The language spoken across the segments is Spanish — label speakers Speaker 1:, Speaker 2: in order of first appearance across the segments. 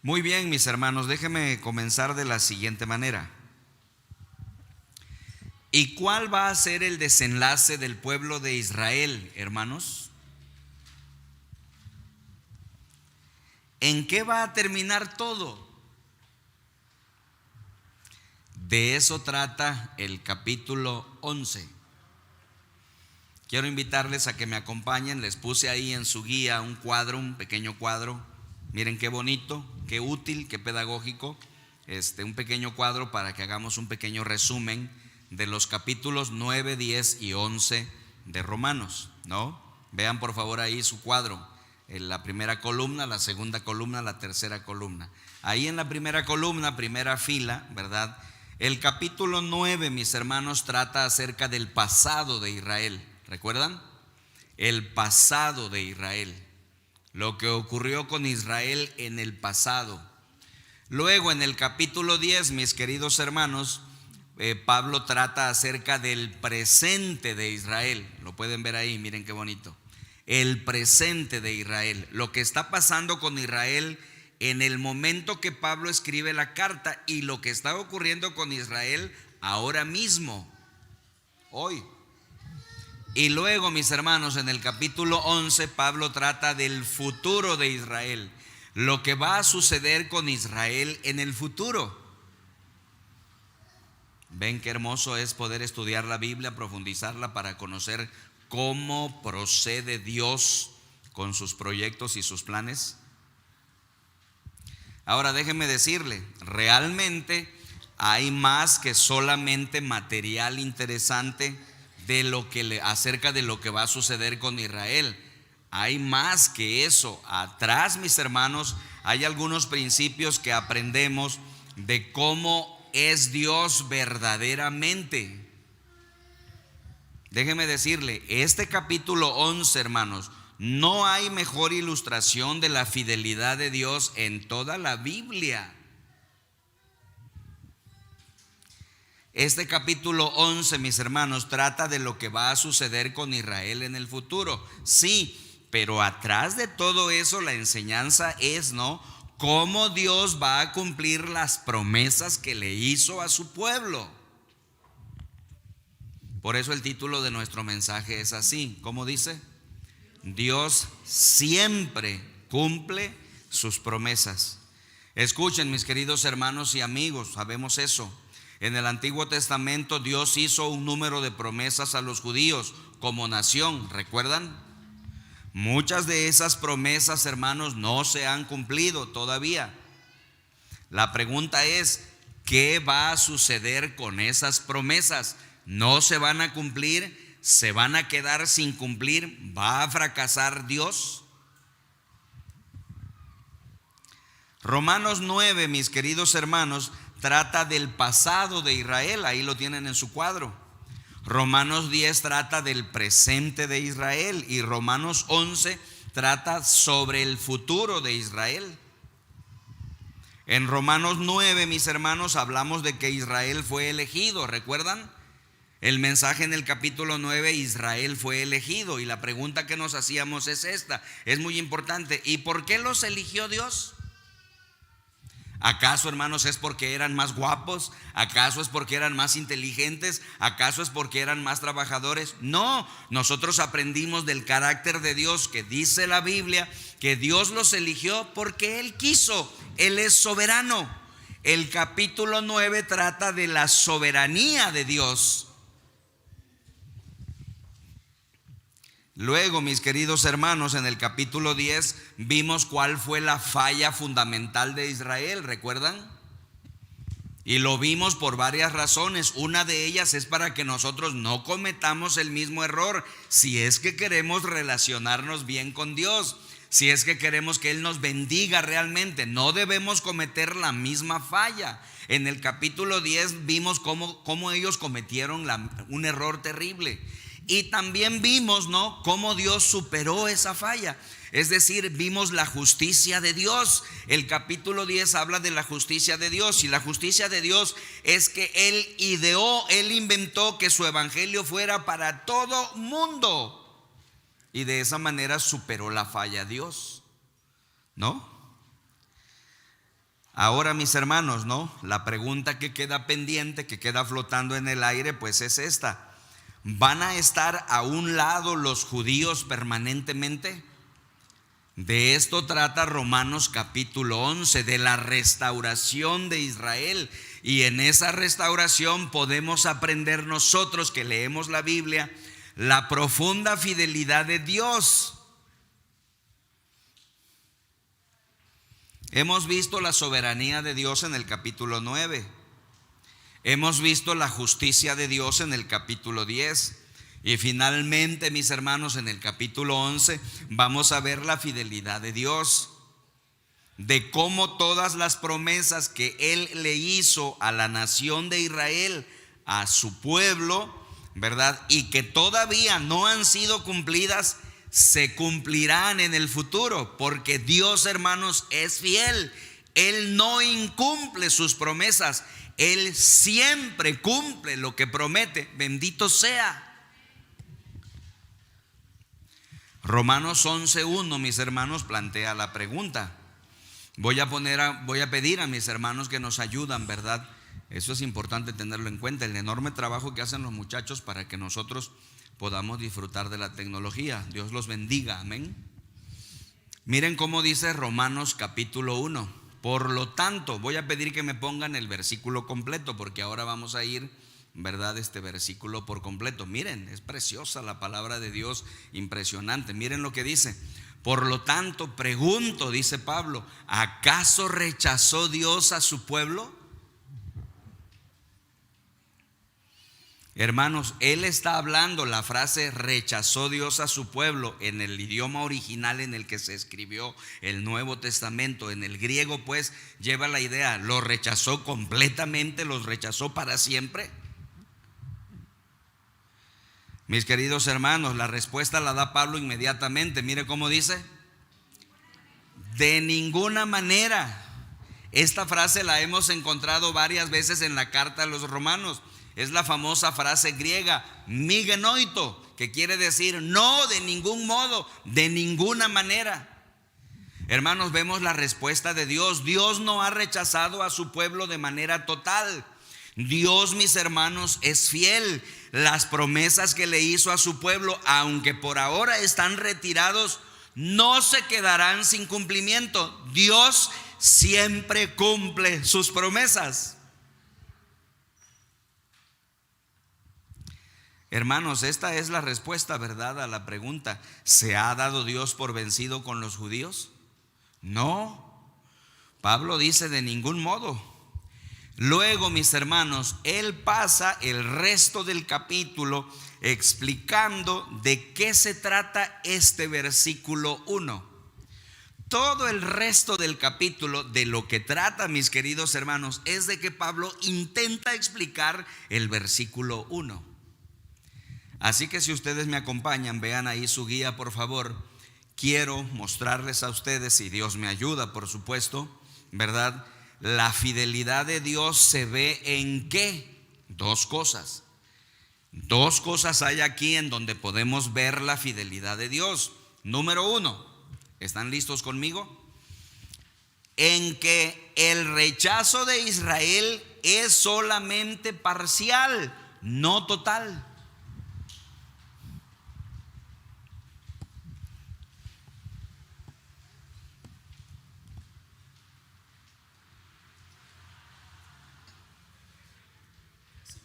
Speaker 1: Muy bien, mis hermanos, déjenme comenzar de la siguiente manera. ¿Y cuál va a ser el desenlace del pueblo de Israel, hermanos? ¿En qué va a terminar todo? De eso trata el capítulo 11. Quiero invitarles a que me acompañen. Les puse ahí en su guía un cuadro, un pequeño cuadro. Miren qué bonito, qué útil, qué pedagógico. Un pequeño cuadro para que hagamos un pequeño resumen de los capítulos 9, 10 y 11 de Romanos, ¿no? Vean por favor ahí su cuadro, en la primera columna, la segunda columna, la tercera columna. Ahí en la primera columna, primera fila, ¿verdad? El capítulo 9, mis hermanos, trata acerca del pasado de Israel. ¿Recuerdan? El pasado de Israel, lo que ocurrió con Israel en el pasado. Luego en el capítulo 10, mis queridos hermanos, Pablo trata acerca del presente de Israel. Lo pueden ver ahí, miren qué bonito. El presente de Israel, lo que está pasando con Israel en el momento que Pablo escribe la carta y lo que está ocurriendo con Israel ahora mismo, hoy. Y luego, mis hermanos, en el capítulo 11, Pablo trata del futuro de Israel, lo que va a suceder con Israel en el futuro. Ven qué hermoso es poder estudiar la Biblia, profundizarla para conocer cómo procede Dios con sus proyectos y sus planes. Ahora déjenme decirle, realmente hay más que solamente material interesante acerca de lo que va a suceder con Israel. Hay más que eso. Atrás, mis hermanos, hay algunos principios que aprendemos de cómo es Dios verdaderamente. Déjeme decirle, este capítulo 11, hermanos, no hay mejor ilustración de la fidelidad de Dios en toda la Biblia. Este capítulo 11, mis hermanos, trata de lo que va a suceder con Israel en el futuro. Sí, pero atrás de todo eso la enseñanza es, ¿no?, cómo Dios va a cumplir las promesas que le hizo a su pueblo. Por eso el título de nuestro mensaje es así. ¿Cómo dice? Dios siempre cumple sus promesas. Escuchen, mis queridos hermanos y amigos, sabemos eso. En el Antiguo Testamento Dios hizo un número de promesas a los judíos como nación, ¿recuerdan? Muchas de esas promesas, hermanos, no se han cumplido todavía. La pregunta es, ¿qué va a suceder con esas promesas? ¿No se van a cumplir? ¿Se van a quedar sin cumplir? ¿Va a fracasar Dios? Romanos 9, mis queridos hermanos, trata del pasado de Israel, ahí lo tienen en su cuadro. Romanos 10 trata del presente de Israel y Romanos 11 trata sobre el futuro de Israel. En Romanos 9, mis hermanos, hablamos de que Israel fue elegido, ¿recuerdan? El mensaje en el capítulo 9, Israel fue elegido, y la pregunta que nos hacíamos es esta, es muy importante: ¿y por qué los eligió Dios? ¿Acaso, hermanos, es porque eran más guapos? ¿Acaso es porque eran más inteligentes? ¿Acaso es porque eran más trabajadores? No, nosotros aprendimos del carácter de Dios, que dice la Biblia que Dios los eligió porque Él quiso. Él es soberano. El capítulo 9 trata de la soberanía de Dios. Luego, mis queridos hermanos, en el capítulo 10 vimos cuál fue la falla fundamental de Israel, ¿recuerdan? Y lo vimos por varias razones. Una de ellas es para que nosotros no cometamos el mismo error, si es que queremos relacionarnos bien con Dios, si es que queremos que Él nos bendiga realmente. No debemos cometer la misma falla. En el capítulo 10 vimos cómo ellos cometieron un error terrible. Y también vimos, ¿no?, cómo Dios superó esa falla. Es decir, vimos la justicia de Dios. El capítulo 10 habla de la justicia de Dios. Y la justicia de Dios es que Él inventó que su evangelio fuera para todo mundo. Y de esa manera superó la falla Dios, ¿no? Ahora, mis hermanos, ¿no? La pregunta que queda pendiente, que queda flotando en el aire, pues es esta: ¿van a estar a un lado los judíos permanentemente? De esto trata Romanos capítulo 11, de la restauración de Israel. Y en esa restauración podemos aprender nosotros que leemos la Biblia la profunda fidelidad de Dios. Hemos visto la soberanía de Dios en el capítulo 9. Hemos visto la justicia de Dios en el capítulo 10. Y finalmente, mis hermanos, en el capítulo 11 vamos a ver la fidelidad de Dios, de cómo todas las promesas que Él le hizo a la nación de Israel, a su pueblo, ¿verdad? Y que todavía no han sido cumplidas, se cumplirán en el futuro, porque Dios, hermanos, es fiel. Él no incumple sus promesas, Él siempre cumple lo que promete. Bendito sea. Romanos 11:1, mis hermanos, plantea la pregunta. Voy a pedir a mis hermanos que nos ayudan, ¿verdad? Eso es importante tenerlo en cuenta, el enorme trabajo que hacen los muchachos para que nosotros podamos disfrutar de la tecnología. Dios los bendiga, amén. Miren cómo dice Romanos capítulo 1. Por lo tanto, voy a pedir que me pongan el versículo completo, porque ahora vamos a ir, ¿verdad?, este versículo por completo. Miren, es preciosa la palabra de Dios, impresionante. Miren lo que dice: por lo tanto, pregunto, dice Pablo, ¿acaso rechazó Dios a su pueblo? Hermanos, él está hablando, la frase rechazó Dios a su pueblo, en el idioma original en el que se escribió el Nuevo Testamento, en el griego, pues lleva la idea, ¿lo rechazó completamente? ¿Los rechazó para siempre? Mis queridos hermanos, la respuesta la da Pablo inmediatamente. Mire cómo dice: de ninguna manera. Esta frase la hemos encontrado varias veces en la carta a los romanos. Es la famosa frase griega mi genoito, que quiere decir no, de ningún modo, de ninguna manera. Hermanos, vemos la respuesta de Dios. Dios no ha rechazado a su pueblo de manera total. Dios, mis hermanos, es fiel. Las promesas que le hizo a su pueblo, aunque por ahora están retirados, no se quedarán sin cumplimiento. Dios siempre cumple sus promesas. Hermanos, esta es la respuesta, ¿verdad?, a la pregunta: ¿se ha dado Dios por vencido con los judíos? No. Pablo dice: de ningún modo. Luego, mis hermanos, él pasa el resto del capítulo explicando de qué se trata este versículo 1. Todo el resto del capítulo, de lo que trata, mis queridos hermanos, es de que Pablo intenta explicar el versículo 1. Así que si ustedes me acompañan, vean ahí su guía, por favor. Quiero mostrarles a ustedes, si Dios me ayuda, por supuesto, ¿verdad? La fidelidad de Dios se ve en ¿qué? Dos cosas. Dos cosas hay aquí en donde podemos ver la fidelidad de Dios. Número 1, ¿están listos conmigo? En que el rechazo de Israel es solamente parcial, no total.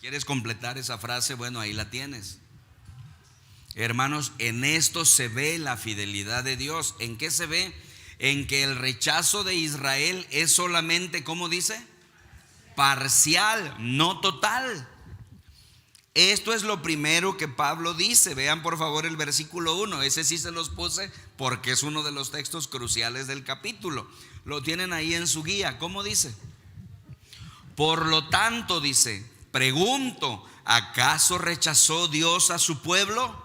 Speaker 1: ¿Quieres completar esa frase? Bueno, ahí la tienes. Hermanos, en esto se ve la fidelidad de Dios. ¿En qué se ve? En que el rechazo de Israel es solamente, ¿cómo dice? Parcial, no total. Esto es lo primero que Pablo dice. Vean por favor el versículo 1. Ese sí se los puse porque es uno de los textos cruciales del capítulo. Lo tienen ahí en su guía. ¿Cómo dice? Por lo tanto, dice, pregunto, ¿acaso rechazó Dios a su pueblo?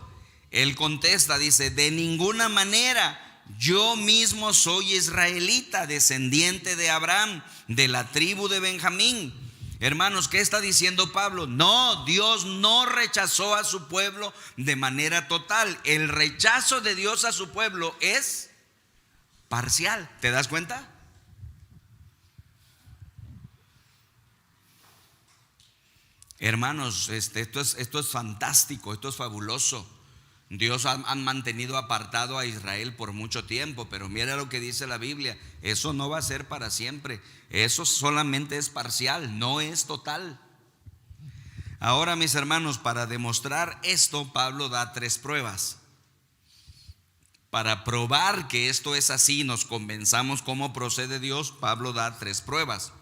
Speaker 1: Él contesta, dice, de ninguna manera. Yo mismo soy israelita, descendiente de Abraham, de la tribu de Benjamín. Hermanos, ¿qué está diciendo Pablo? No, Dios no rechazó a su pueblo de manera total. El rechazo de Dios a su pueblo es parcial. ¿Te das cuenta? Hermanos, esto es fantástico, esto es fabuloso. Dios han mantenido apartado a Israel por mucho tiempo, pero mira lo que dice la Biblia: eso no va a ser para siempre, eso solamente es parcial, no es total. Ahora, mis hermanos, para demostrar esto, Pablo da 3 pruebas. Para probar que esto es así, nos convenzamos cómo procede Dios, Pablo da 3 pruebas.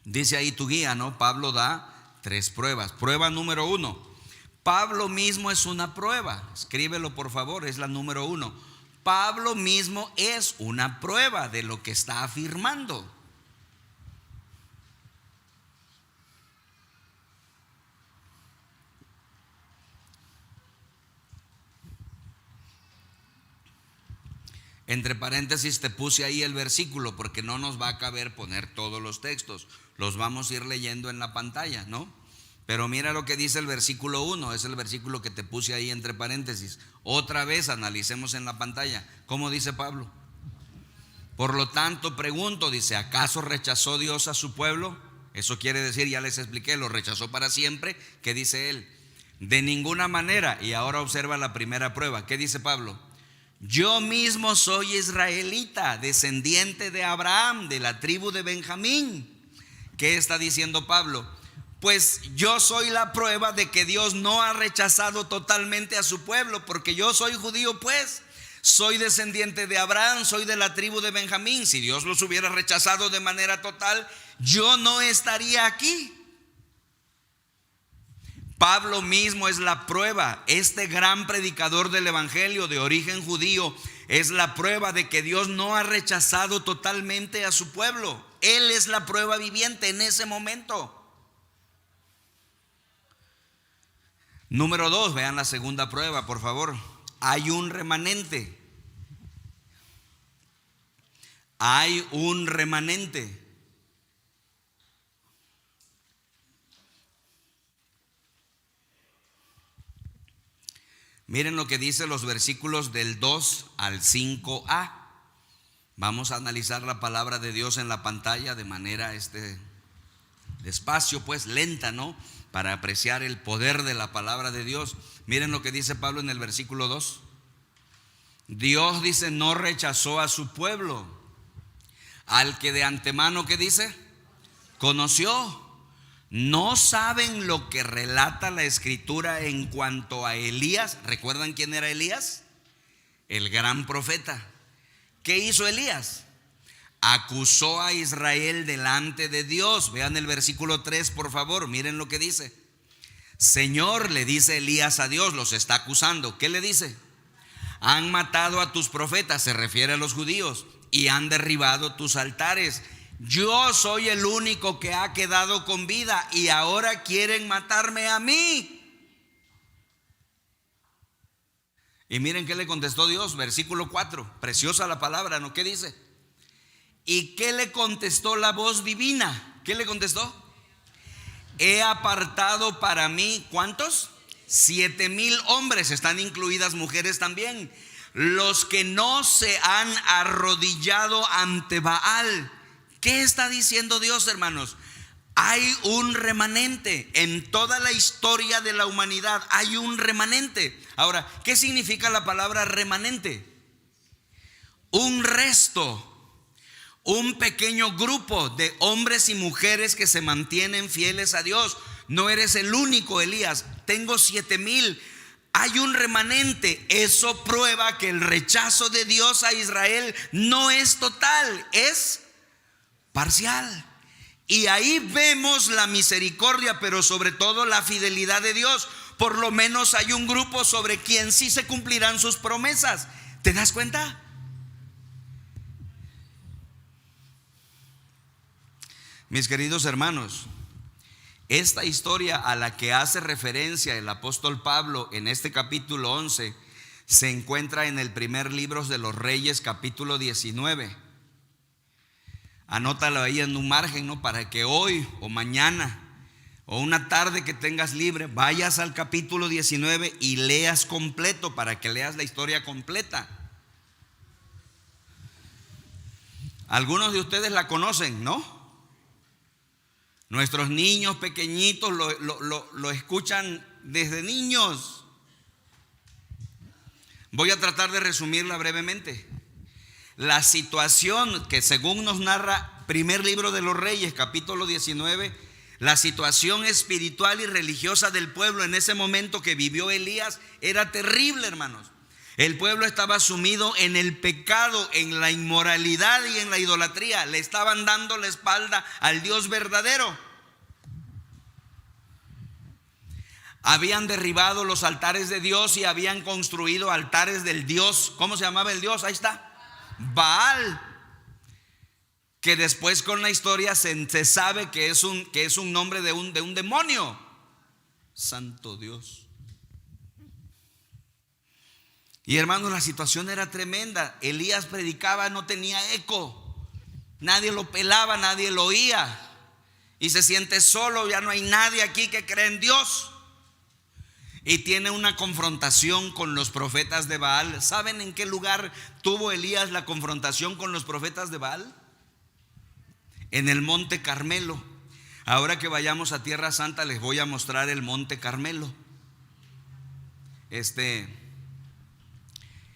Speaker 1: Dice ahí tu guía, ¿no? Pablo da 3 pruebas. Prueba número 1. Pablo mismo es una prueba. Escríbelo por favor, es la número 1. Pablo mismo es una prueba de lo que está afirmando. Entre paréntesis te puse ahí el versículo porque no nos va a caber poner todos los textos. Los vamos a ir leyendo en la pantalla, ¿no? Pero mira lo que dice el versículo 1, es el versículo que te puse ahí entre paréntesis. Otra vez analicemos en la pantalla. ¿Cómo dice Pablo? Por lo tanto, pregunto, dice, ¿acaso rechazó Dios a su pueblo? Eso quiere decir, ya les expliqué, lo rechazó para siempre. ¿Qué dice él? De ninguna manera. Y ahora observa la primera prueba. ¿Qué dice Pablo? Yo mismo soy israelita, descendiente de Abraham, de la tribu de Benjamín. ¿Qué está diciendo Pablo? Pues yo soy la prueba de que Dios no ha rechazado totalmente a su pueblo, porque yo soy judío, pues soy descendiente de Abraham, soy de la tribu de Benjamín. Si Dios los hubiera rechazado de manera total, yo no estaría aquí. Pablo mismo es la prueba. Este gran predicador del evangelio de origen judío es la prueba de que Dios no ha rechazado totalmente a su pueblo. Él es la prueba viviente en ese momento. Número 2, vean la segunda prueba, por favor. Hay un remanente. Hay un remanente. Miren lo que dice los versículos del 2 al 5a. Vamos a analizar la palabra de Dios en la pantalla de manera despacio, pues lenta, ¿no? Para apreciar el poder de la palabra de Dios. Miren lo que dice Pablo en el versículo 2. Dios, dice, no rechazó a su pueblo, al que de antemano, ¿qué dice? Conoció. ¿No saben lo que relata la escritura en cuanto a Elías? ¿Recuerdan quién era Elías? El gran profeta. ¿Qué hizo Elías? Acusó a Israel delante de Dios. Vean el versículo 3, por favor. Miren lo que dice. Señor, le dice Elías a Dios, los está acusando. ¿Qué le dice? Han matado a tus profetas, se refiere a los judíos, y han derribado tus altares. Yo soy el único que ha quedado con vida y ahora quieren matarme a mí. Y miren qué le contestó Dios, versículo 4. Preciosa la palabra, ¿no? ¿Qué dice? ¿Y qué le contestó la voz divina? ¿Qué le contestó? He apartado para mí, ¿cuántos? 7,000 hombres, están incluidas mujeres también, los que no se han arrodillado ante Baal. ¿Qué está diciendo Dios, hermanos? Hay un remanente en toda la historia de la humanidad. Hay un remanente. Ahora, ¿qué significa la palabra remanente? Un resto, un pequeño grupo de hombres y mujeres que se mantienen fieles a Dios. No eres el único, Elías. Tengo 7,000. Hay un remanente. Eso prueba que el rechazo de Dios a Israel no es total, es parcial. Y ahí vemos la misericordia, pero sobre todo la fidelidad de Dios. Por lo menos hay un grupo sobre quien sí se cumplirán sus promesas. ¿Te das cuenta? Mis queridos hermanos, esta historia a la que hace referencia el apóstol Pablo en este capítulo 11 se encuentra en el primer libro de los Reyes, capítulo 19. Anótalo ahí en un margen, ¿no? Para que hoy o mañana o una tarde que tengas libre vayas al capítulo 19 y leas completo, para que leas la historia completa. Algunos de ustedes la conocen, ¿no? Nuestros niños pequeñitos lo escuchan desde niños. Voy a tratar de resumirla brevemente. La situación que según nos narra primer libro de los Reyes, capítulo 19, la situación espiritual y religiosa del pueblo en ese momento que vivió Elías era terrible, hermanos. El pueblo estaba sumido en el pecado, en la inmoralidad y en la idolatría. Le estaban dando la espalda al Dios verdadero. Habían derribado los altares de Dios y habían construido altares del Dios. ¿Cómo se llamaba el Dios? Ahí está, Baal, que después con la historia se sabe que es un nombre de un demonio. Santo Dios. Y hermanos, la situación era tremenda. Elías predicaba, no tenía eco. Nadie lo pelaba, nadie lo oía. Y se siente solo, ya no hay nadie aquí que cree en Dios. Y tiene una confrontación con los profetas de Baal. ¿Saben en qué lugar tuvo Elías la confrontación con los profetas de Baal? En el Monte Carmelo. Ahora que vayamos a Tierra Santa les voy a mostrar el Monte Carmelo.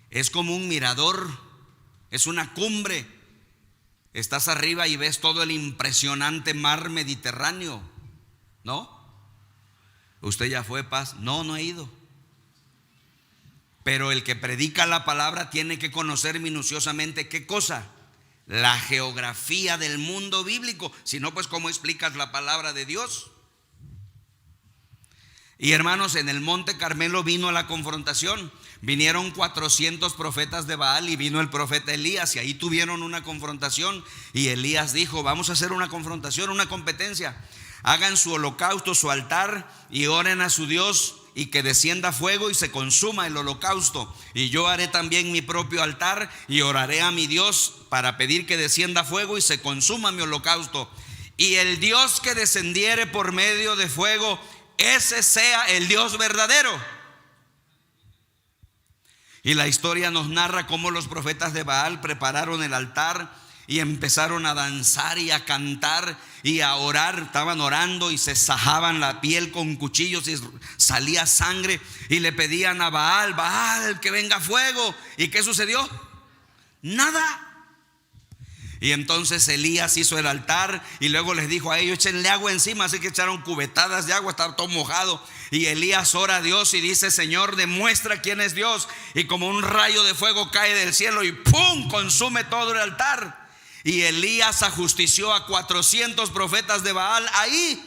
Speaker 1: Es como un mirador, es una cumbre. Estás arriba y ves todo el impresionante mar Mediterráneo, ¿no? ¿Usted ya fue, Paz? No he ido. Pero el que predica la palabra tiene que conocer minuciosamente ¿qué cosa? La geografía del mundo bíblico. Si no, pues ¿cómo explicas la palabra de Dios? Y hermanos, en el Monte Carmelo vino la confrontación. Vinieron 400 profetas de Baal y vino el profeta Elías, y ahí tuvieron una confrontación. Y Elías dijo: vamos a hacer una confrontación, una competencia. Hagan su holocausto, su altar, y oren a su Dios, y que descienda fuego y se consuma el holocausto. Y yo haré también mi propio altar y oraré a mi Dios para pedir que descienda fuego y se consuma mi holocausto. Y el Dios que descendiere por medio de fuego, ese sea el Dios verdadero. Y la historia nos narra cómo los profetas de Baal prepararon el altar y empezaron a danzar y a cantar y a orar. Estaban orando y se sajaban la piel con cuchillos y salía sangre, y le pedían a Baal: Baal, que venga fuego. ¿Y qué sucedió? Nada. Y entonces Elías hizo el altar y luego les dijo a ellos: échenle agua encima. Así que echaron cubetadas de agua, estaba todo mojado. Y Elías ora a Dios y dice: Señor, demuestra quién es Dios. Y como un rayo de fuego cae del cielo y ¡pum!, consume todo el altar. Y Elías ajustició a 400 profetas de Baal ahí.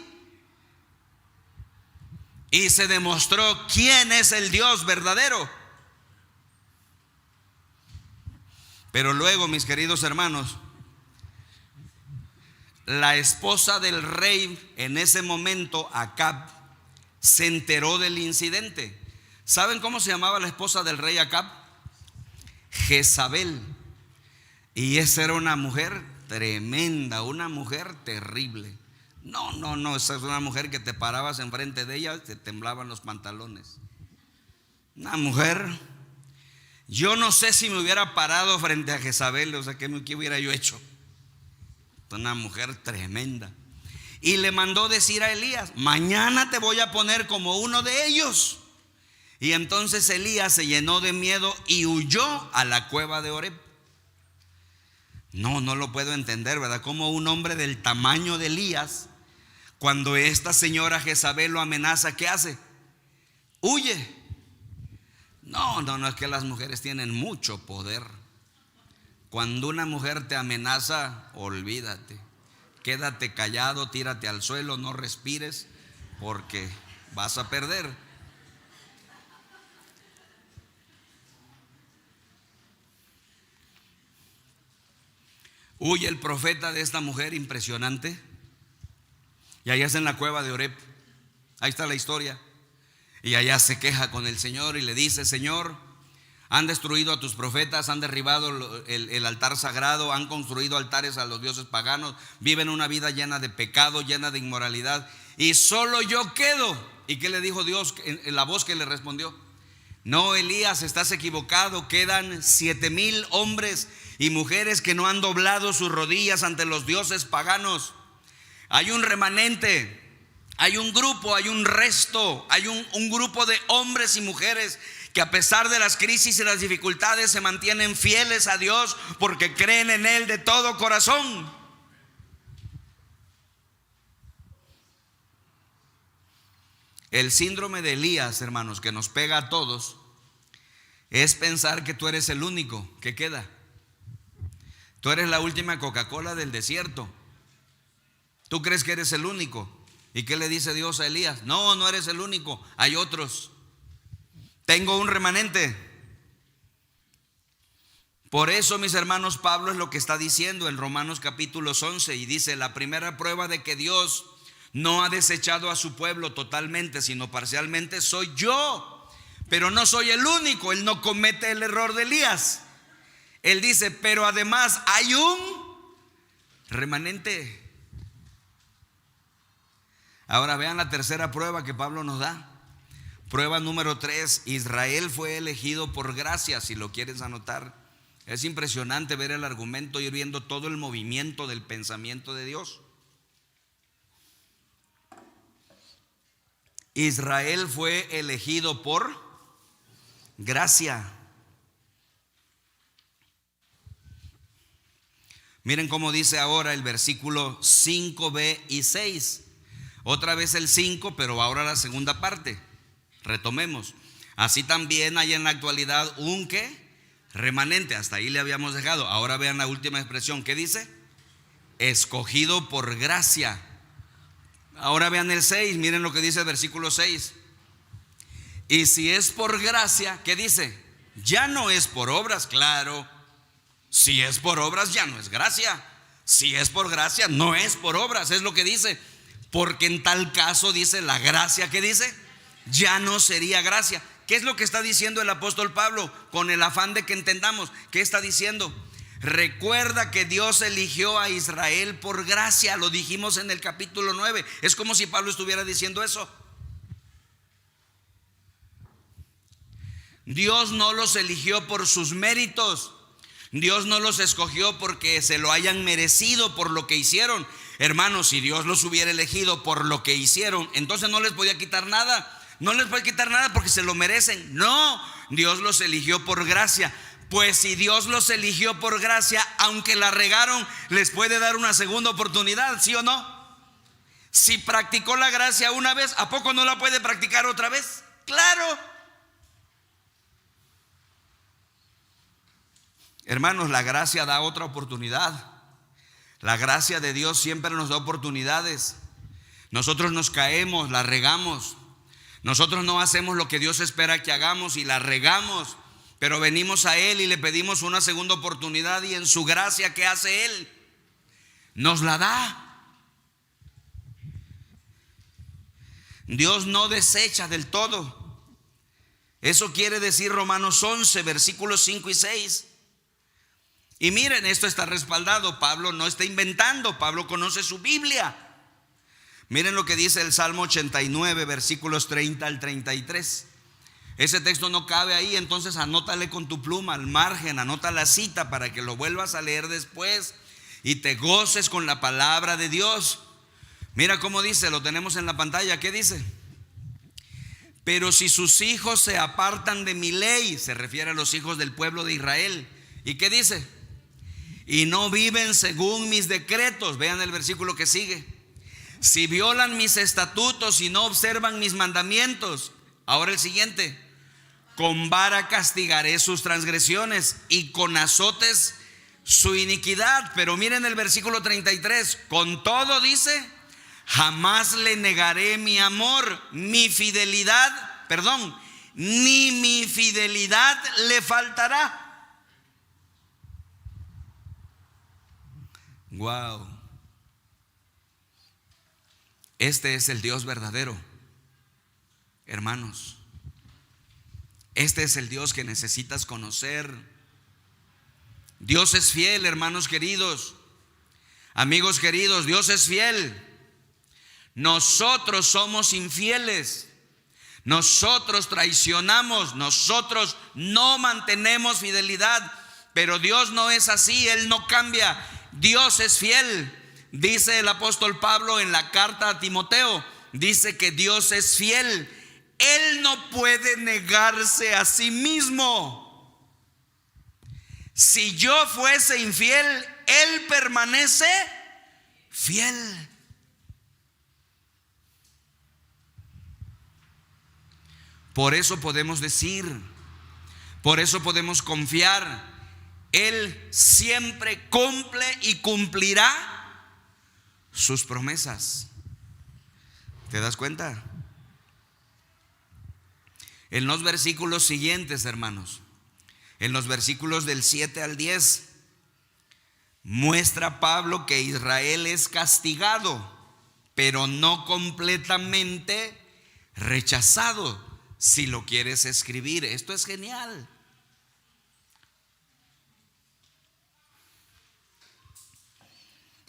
Speaker 1: Y se demostró quién es el Dios verdadero. Pero luego, mis queridos hermanos, la esposa del rey en ese momento, Acab, se enteró del incidente. ¿Saben cómo se llamaba la esposa del rey Acab? Jezabel. Y esa era una mujer tremenda, una mujer terrible. No, esa es una mujer que te parabas enfrente de ella y te temblaban los pantalones. Una mujer, yo no sé si me hubiera parado frente a Jezabel, o sea, ¿qué hubiera yo hecho? Una mujer tremenda. Y le mandó decir a Elías: mañana te voy a poner como uno de ellos. Y entonces Elías se llenó de miedo y huyó a la cueva de Oreb. No lo puedo entender, ¿verdad? Como un hombre del tamaño de Elías, cuando esta señora Jezabel lo amenaza, ¿qué hace? Huye. No, es que las mujeres tienen mucho poder. Cuando una mujer te amenaza, olvídate. Quédate callado, tírate al suelo, no respires, porque vas a perder. Huye el profeta de esta mujer impresionante, y allá es en la cueva de Oreb. Ahí está la historia. Y allá se queja con el Señor y le dice: Señor, han destruido a tus profetas, han derribado el altar sagrado, han construido altares a los dioses paganos, viven una vida llena de pecado, llena de inmoralidad, y solo yo quedo. ¿Y qué le dijo Dios en la voz que le respondió? No, Elías, estás equivocado. Quedan 7,000 hombres y mujeres que no han doblado sus rodillas ante los dioses paganos. Hay un remanente, hay un grupo, hay un resto, hay un grupo de hombres y mujeres que a pesar de las crisis y las dificultades se mantienen fieles a Dios porque creen en Él de todo corazón. El síndrome de Elías, hermanos, que nos pega a todos, es pensar que tú eres el único que queda. Tú eres la última Coca-Cola del desierto. Tú crees que eres el único. ¿Y qué le dice Dios a Elías? No, no eres el único, hay otros. Tengo un remanente. Por eso, mis hermanos, Pablo es lo que está diciendo en Romanos capítulo 11 y dice: la primera prueba de que Dios no ha desechado a su pueblo totalmente, sino parcialmente, soy yo. Pero no soy el único. Él no comete el error de Elías. Él dice: pero además hay un remanente. Ahora vean la tercera prueba que Pablo nos da. Prueba número 3. Israel fue elegido por gracia, si lo quieres anotar. Es impresionante ver el argumento y ir viendo todo el movimiento del pensamiento de Dios. Israel fue elegido por gracia. Miren cómo dice ahora el versículo 5b y 6. Otra vez el 5, pero ahora la segunda parte. Retomemos. Así también hay en la actualidad un ¿qué? Remanente. Hasta ahí le habíamos dejado. Ahora vean la última expresión. ¿Qué dice? Escogido por gracia. Ahora vean el 6. Miren lo que dice el versículo 6. Y si es por gracia, ¿qué dice? Ya no es por obras. Claro. Si es por obras ya no es gracia. Si es por gracia no es por obras. Es lo que dice. Porque en tal caso, dice, la gracia, ¿qué dice? Ya no sería gracia. ¿Qué es lo que está diciendo el apóstol Pablo? Con el afán de que entendamos. ¿Qué está diciendo? Recuerda que Dios eligió a Israel por gracia. Lo dijimos en el capítulo 9. Es como si Pablo estuviera diciendo eso. Dios no los eligió por sus méritos. Dios no los escogió porque se lo hayan merecido por lo que hicieron. Hermanos, si Dios los hubiera elegido por lo que hicieron, entonces no les podía quitar nada. No les puede quitar nada porque se lo merecen. No, Dios los eligió por gracia. Pues si Dios los eligió por gracia, aunque la regaron, les puede dar una segunda oportunidad, ¿sí o no? Si practicó la gracia una vez, ¿a poco no la puede practicar otra vez? Claro. Hermanos, la gracia da otra oportunidad. La gracia de Dios siempre nos da oportunidades. Nosotros nos caemos, la regamos. Nosotros no hacemos lo que Dios espera que hagamos y la regamos. Pero venimos a Él y le pedimos una segunda oportunidad, y en su gracia, ¿qué hace Él? Nos la da. Dios no desecha del todo. Eso quiere decir Romanos 11, versículos 5 y 6. Y miren, esto está respaldado. Pablo no está inventando. Pablo conoce su Biblia. Miren lo que dice el Salmo 89, versículos 30 al 33. Ese texto no cabe ahí, entonces anótale con tu pluma al margen, anota la cita para que lo vuelvas a leer después y te goces con la palabra de Dios. Mira cómo dice, lo tenemos en la pantalla. ¿Qué dice? Pero si sus hijos se apartan de mi ley, se refiere a los hijos del pueblo de Israel. ¿Y qué dice? Y no viven según mis decretos. Vean el versículo que sigue. Si violan mis estatutos y no observan mis mandamientos. Ahora el siguiente. Con vara castigaré sus transgresiones y con azotes su iniquidad. Pero miren el versículo 33. Con todo dice: jamás le negaré mi amor, mi fidelidad, ni mi fidelidad le faltará. Wow. Este es el Dios verdadero, hermanos. Este es el Dios que necesitas conocer. Dios es fiel, hermanos queridos, amigos queridos. Dios es fiel. Nosotros somos infieles. Nosotros traicionamos. Nosotros no mantenemos fidelidad. Pero Dios no es así. Él no cambia. Dios es fiel. Dice el apóstol Pablo en la carta a Timoteo, dice que Dios es fiel. Él no puede negarse a sí mismo. Si yo fuese infiel, Él permanece fiel. Por eso podemos decir, por eso podemos confiar, Él siempre cumple y cumplirá sus promesas. ¿Te das cuenta? En los versículos siguientes, hermanos, en los versículos del 7 al 10, muestra Pablo que Israel es castigado, pero no completamente rechazado, si lo quieres escribir. Esto es genial.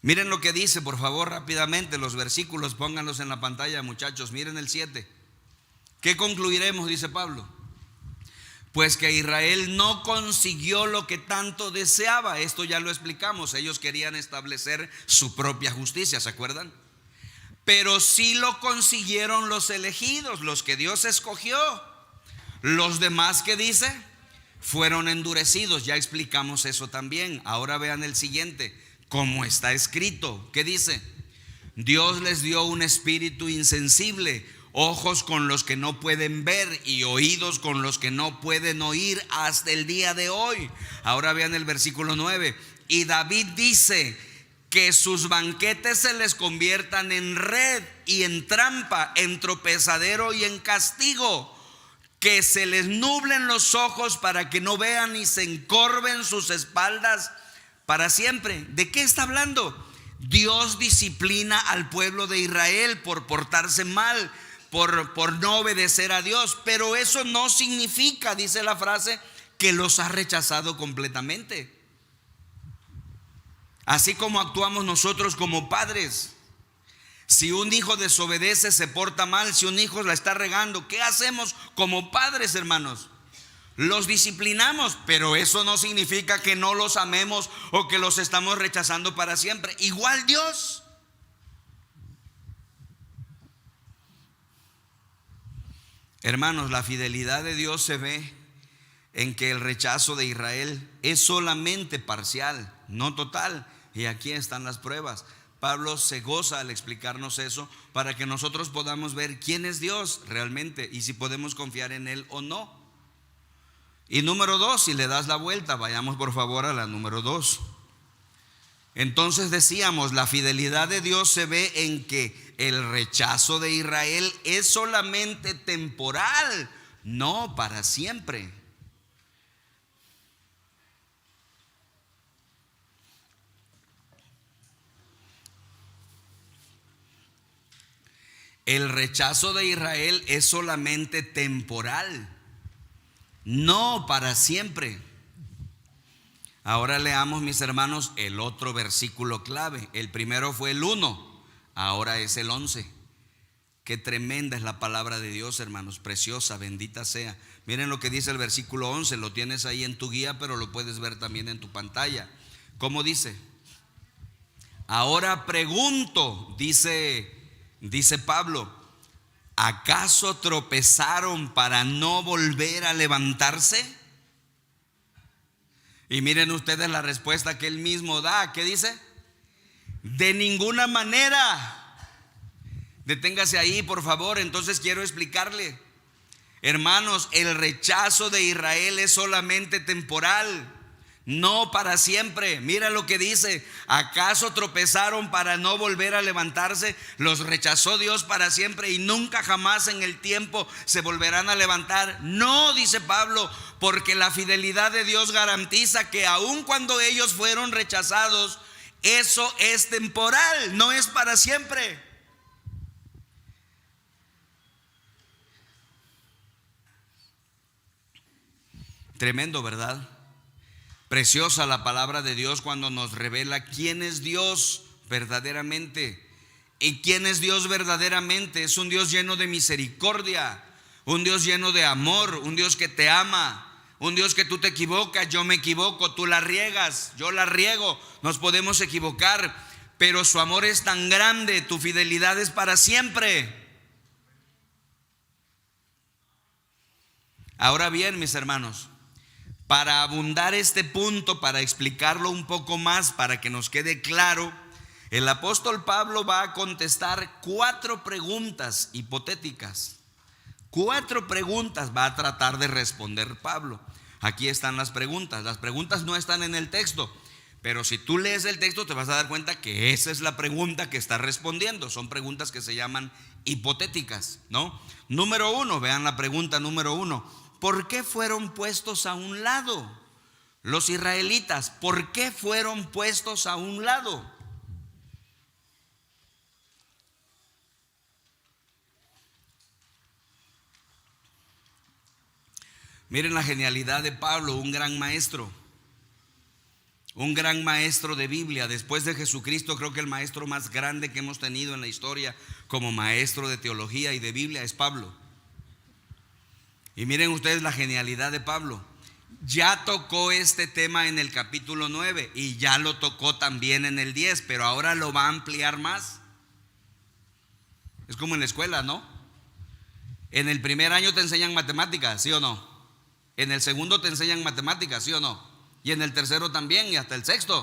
Speaker 1: Miren lo que dice, por favor, rápidamente los versículos, pónganlos en la pantalla, muchachos. Miren el 7. ¿Qué concluiremos? Dice Pablo. Pues que Israel no consiguió lo que tanto deseaba. Esto ya lo explicamos. Ellos querían establecer su propia justicia, ¿se acuerdan? Pero sí lo consiguieron los elegidos, los que Dios escogió. Los demás, ¿qué dice? Fueron endurecidos. Ya explicamos eso también. Ahora vean el siguiente. Como está escrito, ¿qué dice? Dios les dio un espíritu insensible, ojos con los que no pueden ver y oídos con los que no pueden oír hasta el día de hoy. Ahora vean el versículo 9. Y David dice que sus banquetes se les conviertan en red y en trampa, en tropezadero y en castigo, que se les nublen los ojos para que no vean y se encorven sus espaldas para siempre. ¿De qué está hablando? Dios disciplina al pueblo de Israel por portarse mal, por no obedecer a Dios, pero eso no significa, dice la frase, que los ha rechazado completamente. Así como actuamos nosotros como padres. Si un hijo desobedece, se porta mal, si un hijo la está regando, ¿qué hacemos como padres, hermanos? Los disciplinamos, pero eso no significa que no los amemos o que los estamos rechazando para siempre. Igual Dios. Hermanos, la fidelidad de Dios se ve en que el rechazo de Israel es solamente parcial, no total. Y aquí están las pruebas. Pablo se goza al explicarnos eso para que nosotros podamos ver quién es Dios realmente y si podemos confiar en Él o no. Y número 2, si le das la vuelta, vayamos por favor a la número 2. Entonces decíamos, la fidelidad de Dios se ve en que el rechazo de Israel es solamente temporal, no para siempre. El rechazo de Israel es solamente temporal, no para siempre. Ahora leamos, mis hermanos, el otro versículo clave. El primero fue el 1, ahora es el 11. Qué tremenda es la palabra de Dios, hermanos, preciosa, bendita sea. Miren lo que dice el versículo 11, lo tienes ahí en tu guía, pero lo puedes ver también en tu pantalla. ¿Cómo dice? Ahora pregunto, dice Pablo, ¿acaso tropezaron para no volver a levantarse? Y miren ustedes la respuesta que él mismo da. ¿Qué dice? De ninguna manera. Deténgase ahí, por favor. Entonces quiero explicarle. Hermanos, el rechazo de Israel es solamente temporal, no para siempre. Mira lo que dice: ¿acaso tropezaron para no volver a levantarse? Los rechazó Dios para siempre y nunca jamás en el tiempo se volverán a levantar. No, dice Pablo, porque la fidelidad de Dios garantiza que aun cuando ellos fueron rechazados, eso es temporal, no es para siempre. Tremendo, ¿verdad? Preciosa la palabra de Dios cuando nos revela quién es Dios verdaderamente. ¿Y quién es Dios verdaderamente? Es un Dios lleno de misericordia, un Dios lleno de amor, un Dios que te ama, un Dios que tú te equivocas, yo me equivoco, tú la riegas, yo la riego, nos podemos equivocar, pero su amor es tan grande, tu fidelidad es para siempre. Ahora bien, mis hermanos, para abundar este punto, para explicarlo un poco más, para que nos quede claro, el apóstol Pablo va a contestar 4 preguntas hipotéticas. 4 preguntas va a tratar de responder Pablo. Aquí están las preguntas. Las preguntas no están en el texto, pero si tú lees el texto te vas a dar cuenta que esa es la pregunta que está respondiendo. Son preguntas que se llaman hipotéticas, ¿no? Número 1, vean la pregunta número 1. ¿Por qué fueron puestos a un lado? Los israelitas, ¿por qué fueron puestos a un lado? Miren la genialidad de Pablo, un gran maestro de Biblia. Después de Jesucristo, creo que el maestro más grande que hemos tenido en la historia como maestro de teología y de Biblia es Pablo. Y miren ustedes la genialidad de Pablo. Ya tocó este tema en el capítulo 9 y ya lo tocó también en el 10, pero ahora lo va a ampliar más. Es como en la escuela, ¿no? En el primer año te enseñan matemáticas, ¿sí o no? En el segundo te enseñan matemáticas, ¿sí o no? Y en el tercero también, y hasta el sexto.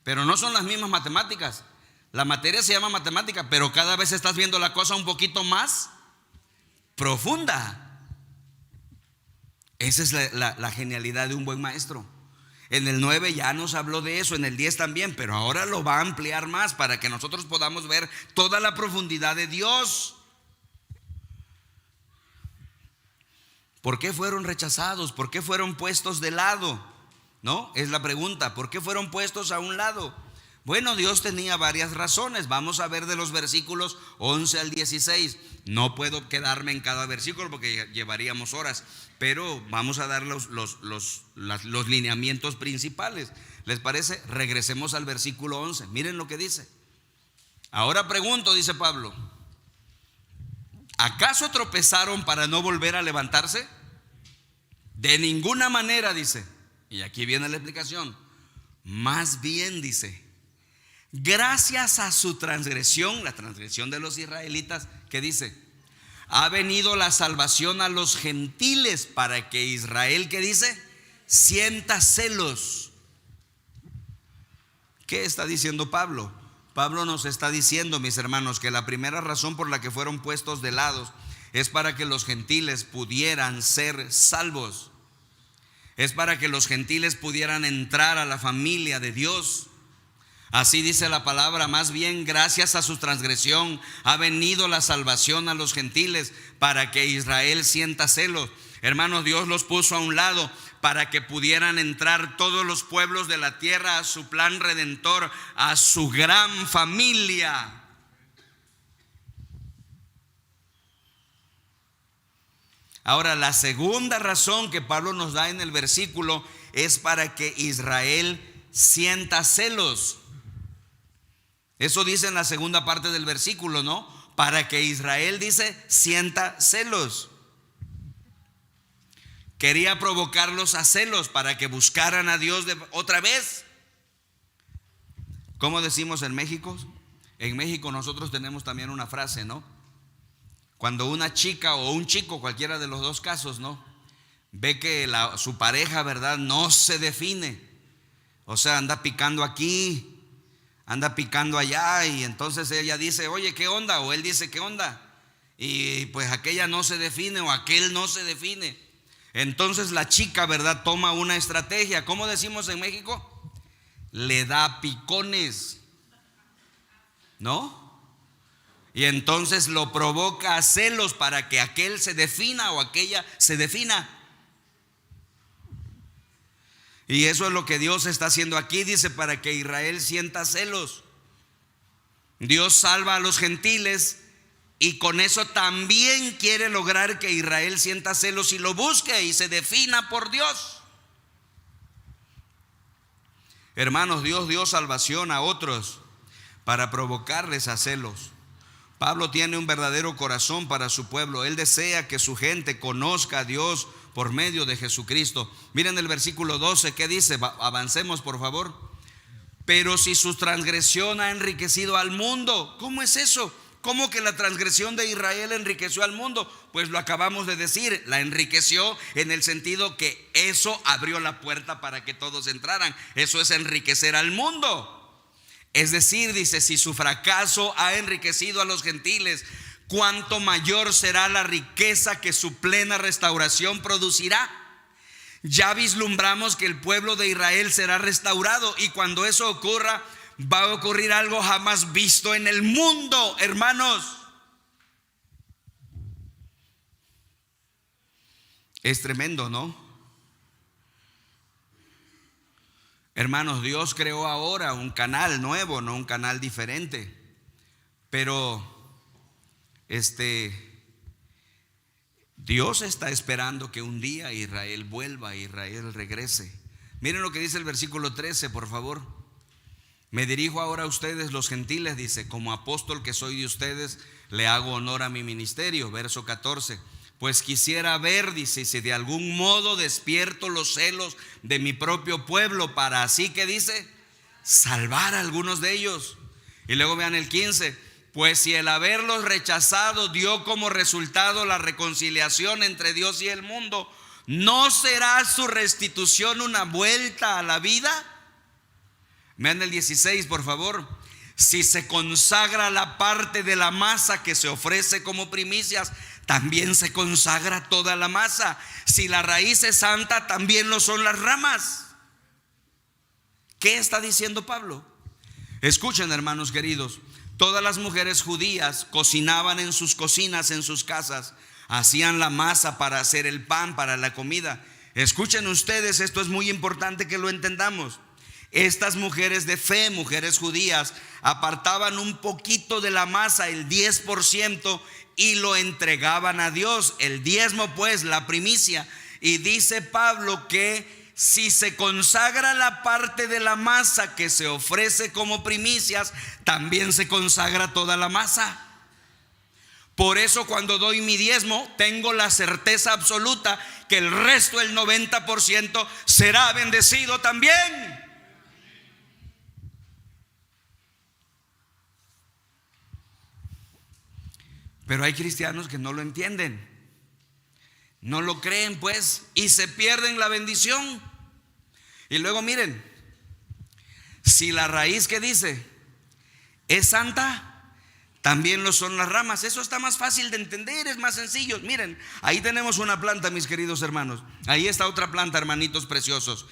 Speaker 1: Pero no son las mismas matemáticas. La materia se llama matemática, pero cada vez estás viendo la cosa un poquito más profunda. Esa es la genialidad de un buen maestro. En el 9 ya nos habló de eso, en el 10 también, pero ahora lo va a ampliar más para que nosotros podamos ver toda la profundidad de Dios. ¿Por qué fueron rechazados? ¿Por qué fueron puestos de lado? ¿No? Es la pregunta. ¿Por qué fueron puestos a un lado? Bueno, Dios tenía varias razones. Vamos a ver de los versículos 11 al 16. No puedo quedarme en cada versículo porque llevaríamos horas, pero vamos a dar los lineamientos principales. ¿Les parece? Regresemos al versículo 11. Miren lo que dice. Ahora pregunto, dice Pablo, ¿acaso tropezaron para no volver a levantarse? De ninguna manera, dice. Y aquí viene la explicación. Más bien, dice, gracias a su transgresión, la transgresión de los israelitas, ¿qué dice? Ha venido la salvación a los gentiles para que Israel, ¿qué dice? Sienta celos. ¿Qué está diciendo Pablo? Pablo nos está diciendo, mis hermanos, que la primera razón por la que fueron puestos de lado es para que los gentiles pudieran ser salvos. Es para que los gentiles pudieran entrar a la familia de Dios. Así dice la palabra, más bien gracias a su transgresión ha venido la salvación a los gentiles para que Israel sienta celos. Hermanos, Dios los puso a un lado para que pudieran entrar todos los pueblos de la tierra a su plan redentor, a su gran familia. Ahora, la segunda razón que Pablo nos da en el versículo es para que Israel sienta celos. Eso dice en la segunda parte del versículo, ¿no? Para que Israel, dice, sienta celos. Quería provocarlos a celos para que buscaran a Dios otra vez. ¿Cómo decimos en México? En México nosotros tenemos también una frase, ¿no? Cuando una chica o un chico, cualquiera de los dos casos, ¿no? Ve que su pareja, ¿verdad? No se define. O sea, anda picando aquí, anda picando allá, y entonces ella dice, oye, ¿qué onda? O él dice, ¿qué onda? Y pues aquella no se define o aquel no se define. Entonces la chica, ¿verdad? Toma una estrategia. ¿Cómo decimos en México? Le da picones, ¿no? Y entonces lo provoca a celos para que aquel se defina o aquella se defina. Y eso es lo que Dios está haciendo aquí, dice, para que Israel sienta celos. Dios salva a los gentiles y con eso también quiere lograr que Israel sienta celos y lo busque y se defina por Dios. Hermanos, Dios dio salvación a otros para provocarles a celos. Pablo tiene un verdadero corazón para su pueblo. Él desea que su gente conozca a Dios por medio de Jesucristo. Miren el versículo 12, ¿qué dice? Avancemos, por favor. Pero si su transgresión ha enriquecido al mundo, ¿cómo es eso? ¿Cómo que la transgresión de Israel enriqueció al mundo? Pues lo acabamos de decir, la enriqueció en el sentido que eso abrió la puerta para que todos entraran. Eso es enriquecer al mundo. Es decir, dice, si su fracaso ha enriquecido a los gentiles, ¿cuánto mayor será la riqueza que su plena restauración producirá? Ya vislumbramos que el pueblo de Israel será restaurado, y cuando eso ocurra, va a ocurrir algo jamás visto en el mundo, hermanos. Es tremendo, ¿no? Hermanos, Dios creó ahora un canal nuevo, no un canal diferente. Pero Dios está esperando que un día Israel vuelva, Israel regrese. Miren lo que dice el versículo 13, por favor. Me dirijo ahora a ustedes los gentiles, dice, como apóstol que soy de ustedes, le hago honor a mi ministerio. Verso 14. Pues quisiera ver, dice, si de algún modo despierto los celos de mi propio pueblo, para así, que dice, salvar a algunos de ellos. Y luego vean el 15. Pues si el haberlos rechazado dio como resultado la reconciliación entre Dios y el mundo, ¿no será su restitución una vuelta a la vida? Vean el 16, por favor. Si se consagra la parte de la masa que se ofrece como primicias, también se consagra toda la masa. Si la raíz es santa, también lo son las ramas. ¿Qué está diciendo Pablo? Escuchen, hermanos queridos. Todas las mujeres judías cocinaban en sus cocinas, en sus casas. Hacían la masa para hacer el pan, para la comida. Escuchen ustedes, esto es muy importante que lo entendamos. Estas mujeres de fe, mujeres judías, apartaban un poquito de la masa, el 10%, y lo entregaban a Dios. El diezmo, pues, la primicia. Y dice Pablo que si se consagra la parte de la masa que se ofrece como primicias, también se consagra toda la masa. Por eso cuando doy mi diezmo, tengo la certeza absoluta que el resto, el 90%, será bendecido también. Pero hay cristianos que no lo entienden, no lo creen, pues, y se pierden la bendición. Y luego miren, si la raíz, que dice, es santa, también lo son las ramas. Eso está más fácil de entender, es más sencillo. Miren, ahí tenemos una planta, mis queridos hermanos. Ahí está otra planta, hermanitos preciosos.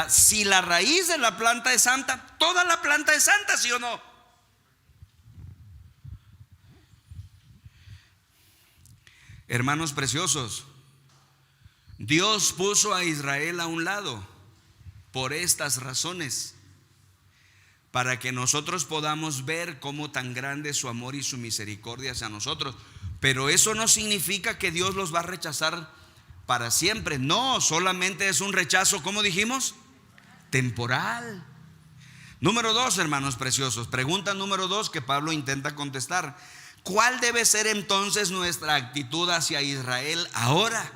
Speaker 1: Si la raíz de la planta es santa, toda la planta es santa, ¿sí o no? Hermanos preciosos, Dios puso a Israel a un lado por estas razones, para que nosotros podamos ver cómo tan grande es su amor y su misericordia hacia nosotros. Pero eso no significa que Dios los va a rechazar para siempre. No, solamente es un rechazo, ¿cómo dijimos? Temporal. Número 2, hermanos preciosos, pregunta número 2 que Pablo intenta contestar. ¿Cuál debe ser entonces nuestra actitud hacia Israel ahora?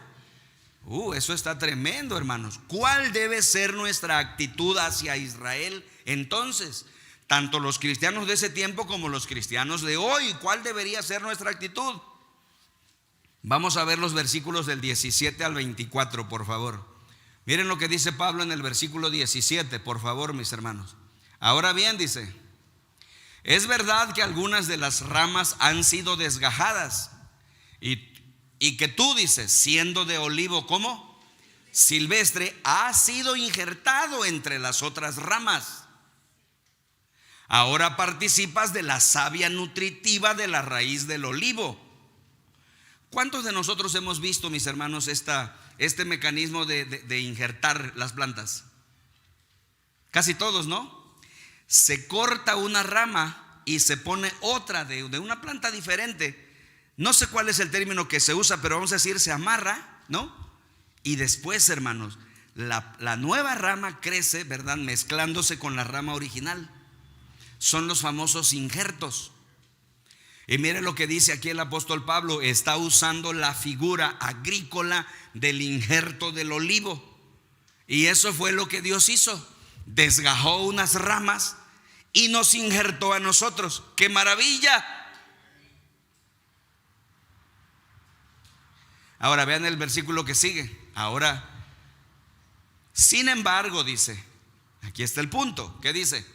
Speaker 1: Eso está tremendo, hermanos. ¿Cuál debe ser nuestra actitud hacia Israel entonces? Tanto los cristianos de ese tiempo como los cristianos de hoy. ¿Cuál debería ser nuestra actitud? Vamos a ver los versículos del 17 al 24, por favor. Miren lo que dice Pablo en el versículo 17, por favor, mis hermanos. Ahora bien, dice: es verdad que algunas de las ramas han sido desgajadas, y que tú, dices, siendo de olivo, ¿cómo? Silvestre, ha sido injertado entre las otras ramas. Ahora participas de la savia nutritiva de la raíz del olivo. ¿Cuántos de nosotros hemos visto, mis hermanos, este mecanismo de injertar las plantas? Casi todos, ¿no? Se corta una rama y se pone otra de una planta diferente. No sé cuál es el término que se usa, pero vamos a decir, se amarra, ¿no? Y después, hermanos, la nueva rama crece, ¿verdad? Mezclándose con la rama original. Son los famosos injertos. Y mire lo que dice aquí el apóstol Pablo. Está usando la figura agrícola del injerto del olivo. Y eso fue lo que Dios hizo. desgajó unas ramas y nos injertó a nosotros. ¡Qué maravilla! Ahora vean el versículo que sigue. Ahora, sin embargo, dice, aquí está el punto. ¿Qué dice?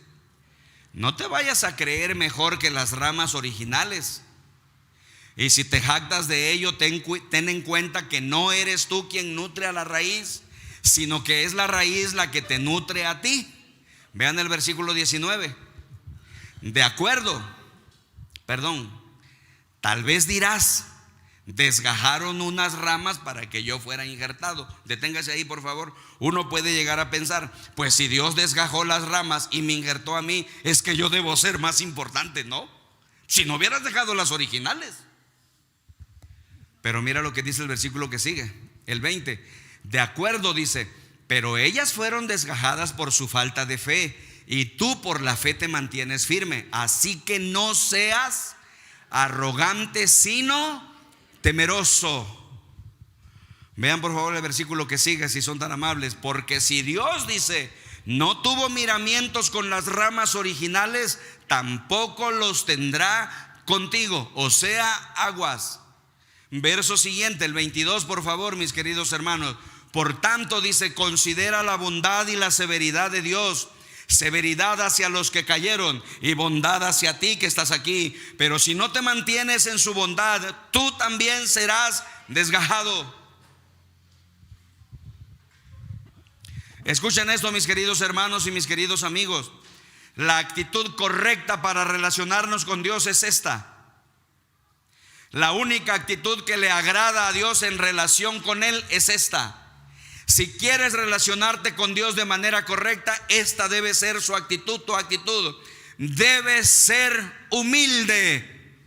Speaker 1: No te vayas a creer mejor que las ramas originales. Y si te jactas de ello, ten en cuenta que no eres tú quien nutre a la raíz, sino que es la raíz la que te nutre a ti. Vean el versículo 19. De acuerdo, tal vez dirás, desgajaron unas ramas para que yo fuera injertado. Deténgase ahí, por favor. Uno puede llegar a pensar, pues si Dios desgajó las ramas y me injertó a mí, es que yo debo ser más importante, ¿no? Si no hubieras dejado las originales. Pero mira lo que dice el versículo que sigue, el 20. De acuerdo, dice, pero ellas fueron desgajadas por su falta de fe, y tú por la fe te mantienes firme. Así que no seas arrogante, sino temeroso. Vean por favor el versículo que sigue, si son tan amables. Porque si Dios, dice, no tuvo miramientos con las ramas originales, tampoco los tendrá contigo. O sea, aguas. Verso siguiente, el 22, por favor, mis queridos hermanos. Por tanto, dice, considera la bondad y la severidad de Dios. Severidad hacia los que cayeron y bondad hacia ti que estás aquí. Pero si no te mantienes en su bondad, tú también serás desgajado. Escuchen esto, mis queridos hermanos y mis queridos amigos. La actitud correcta para relacionarnos con Dios es esta. La única actitud que le agrada a Dios en relación con Él es esta. Si quieres relacionarte con Dios de manera correcta, esta debe ser su actitud, tu actitud. Debes ser humilde.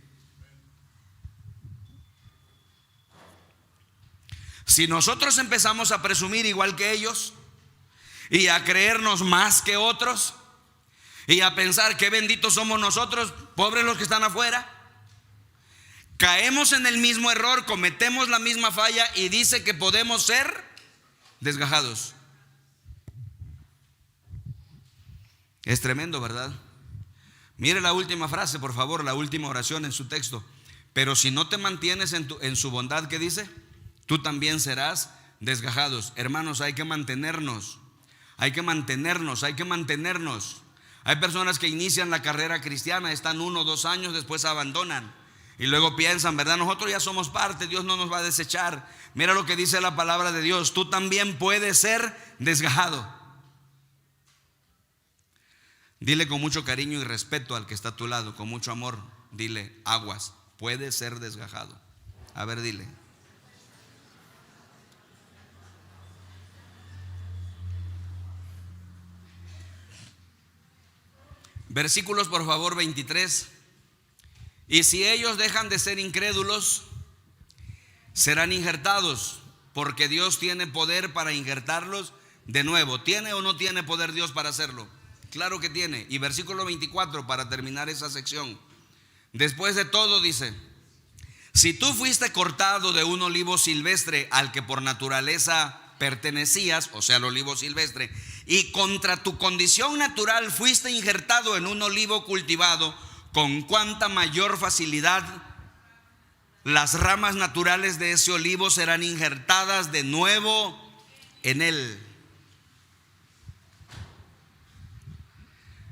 Speaker 1: Si nosotros empezamos a presumir igual que ellos y a creernos más que otros y a pensar qué benditos somos nosotros, pobres los que están afuera, caemos en el mismo error, cometemos la misma falla y dice que podemos ser desgajados. Es tremendo, ¿verdad? Mire la última frase, por favor, la última oración en su texto. Pero si no te mantienes en su bondad, ¿qué dice? Tú también serás desgajados. Hermanos, hay que mantenernos. Hay que mantenernos. Hay personas que inician la carrera cristiana, están 1 o 2 años, después abandonan. Y luego piensan, ¿verdad? Nosotros ya somos parte, Dios no nos va a desechar. Mira lo que dice la palabra de Dios. Tú también puedes ser desgajado. Dile con mucho cariño y respeto al que está a tu lado, con mucho amor. Dile, aguas, puedes ser desgajado. A ver, dile. Versículos, por favor, 23. Y si ellos dejan de ser incrédulos, serán injertados, porque Dios tiene poder para injertarlos de nuevo. ¿Tiene o no tiene poder Dios para hacerlo? Claro que tiene. Y versículo 24, para terminar esa sección. Después de todo dice, si tú fuiste cortado de un olivo silvestre al que por naturaleza pertenecías, o sea, el olivo silvestre, y contra tu condición natural fuiste injertado en un olivo cultivado, con cuánta mayor facilidad las ramas naturales de ese olivo serán injertadas de nuevo en él.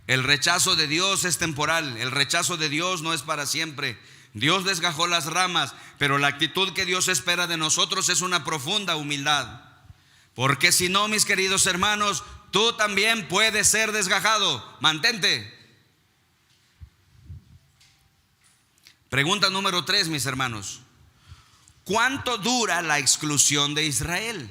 Speaker 1: El rechazo de Dios es temporal, el rechazo de Dios no es para siempre. Dios desgajó las ramas, pero la actitud que Dios espera de nosotros es una profunda humildad. Porque si no, mis queridos hermanos, tú también puedes ser desgajado. Mantente. Pregunta número 3, mis hermanos. ¿Cuánto dura la exclusión de Israel?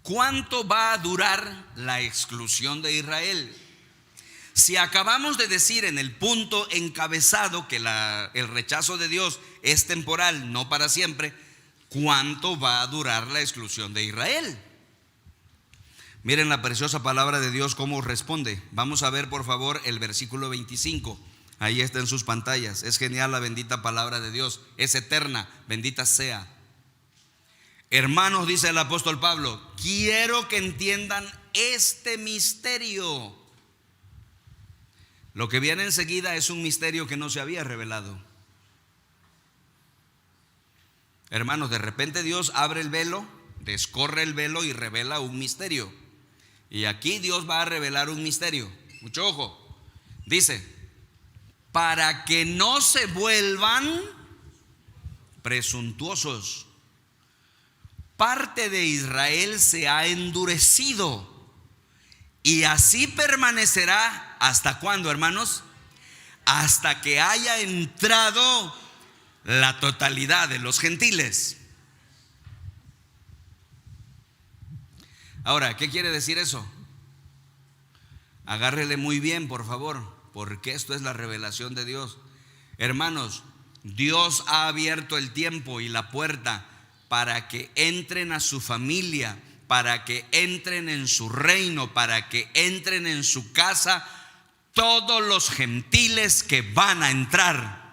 Speaker 1: ¿Cuánto va a durar la exclusión de Israel? Si acabamos de decir en el punto encabezado que el rechazo de Dios es temporal, no para siempre, ¿cuánto va a durar la exclusión de Israel? Miren la preciosa palabra de Dios cómo responde. Vamos a ver por favor el versículo 25. Ahí está en sus pantallas. Es genial la bendita palabra de Dios. Es eterna, bendita sea. Hermanos, dice el apóstol Pablo, quiero que entiendan este misterio. Lo que viene enseguida es un misterio que no se había revelado. Hermanos, de repente Dios abre el velo, descorre el velo y revela un misterio. Y aquí Dios va a revelar un misterio. Mucho ojo. Dice, para que no se vuelvan presuntuosos. Parte de Israel se ha endurecido y así permanecerá. ¿Hasta cuándo, hermanos? Hasta que haya entrado la totalidad de los gentiles. Ahora, ¿qué quiere decir eso? Agárrele muy bien, por favor, porque esto es la revelación de Dios. Hermanos, Dios ha abierto el tiempo y la puerta para que entren a su familia, para que entren en su reino, para que entren en su casa todos los gentiles que van a entrar.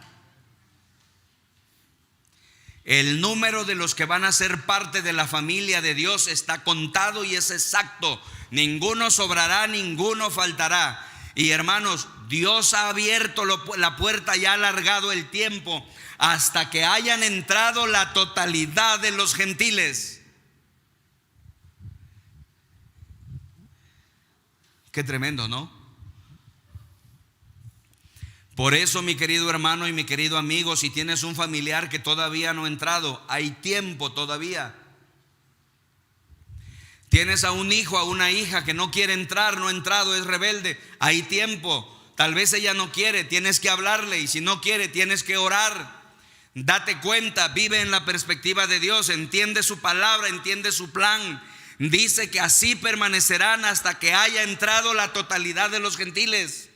Speaker 1: El número de los que van a ser parte de la familia de Dios está contado y es exacto. Ninguno sobrará, ninguno faltará. Y hermanos, Dios ha abierto la puerta y ha alargado el tiempo hasta que hayan entrado la totalidad de los gentiles. Qué tremendo, ¿no? Por eso, mi querido hermano y mi querido amigo, si tienes un familiar que todavía no ha entrado, hay tiempo todavía. Tienes a un hijo, a una hija que no quiere entrar, no ha entrado, es rebelde, hay tiempo. Tal vez ella no quiere, tienes que hablarle, y si no quiere, tienes que orar. Date cuenta, vive en la perspectiva de Dios, entiende su palabra, entiende su plan. Dice que así permanecerán hasta que haya entrado la totalidad de los gentiles.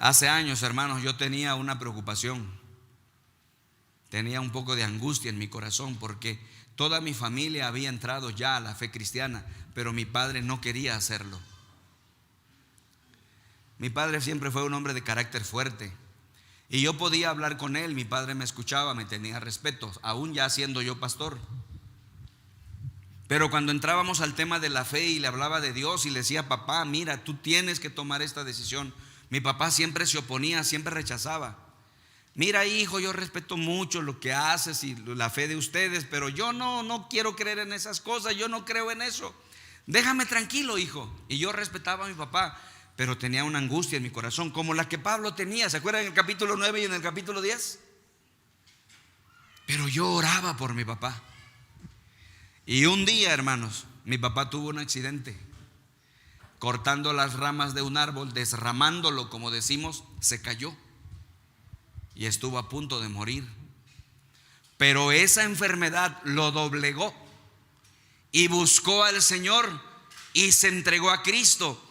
Speaker 1: Hace años, hermanos, yo tenía una preocupación, tenía un poco de angustia en mi corazón porque toda mi familia había entrado ya a la fe cristiana, pero mi padre no quería hacerlo. Mi padre siempre fue un hombre de carácter fuerte y yo podía hablar con él, mi padre me escuchaba, me tenía respeto, aún ya siendo yo pastor. Pero cuando entrábamos al tema de la fe y le hablaba de Dios y le decía, papá, mira, tú tienes que tomar esta decisión, mi papá siempre se oponía, siempre rechazaba. Mira, hijo, yo respeto mucho lo que haces y la fe de ustedes, pero yo no quiero creer en esas cosas, yo no creo en eso. Déjame tranquilo, hijo. Y yo respetaba a mi papá, pero tenía una angustia en mi corazón, como la que Pablo tenía. ¿Se acuerdan en el capítulo 9 y en el capítulo 10? Pero yo oraba por mi papá. Y un día, hermanos, mi papá tuvo un accidente. Cortando las ramas de un árbol, desramándolo, como decimos, se cayó y estuvo a punto de morir. Pero esa enfermedad lo doblegó y buscó al Señor y se entregó a Cristo.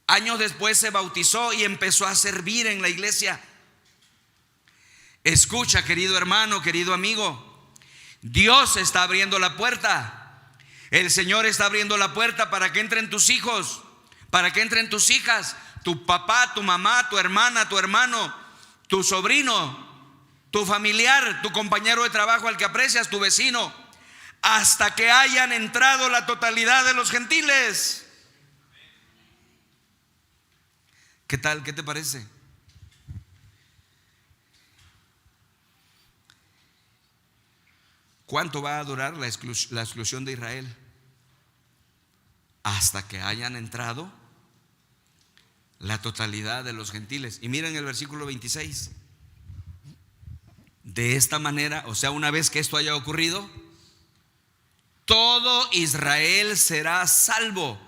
Speaker 1: Años después se bautizó y empezó a servir en la iglesia. Escucha, querido hermano, querido amigo, Dios está abriendo la puerta. El Señor está abriendo la puerta para que entren tus hijos, para que entren tus hijas, tu papá, tu mamá, tu hermana, tu hermano, tu sobrino, tu familiar, tu compañero de trabajo al que aprecias, tu vecino, hasta que hayan entrado la totalidad de los gentiles. ¿Qué tal? ¿Qué te parece? ¿Cuánto va a durar la exclusión de Israel? Hasta que hayan entrado la totalidad de los gentiles. Y miren el versículo 26. De esta manera, o sea, una vez que esto haya ocurrido, todo Israel será salvo,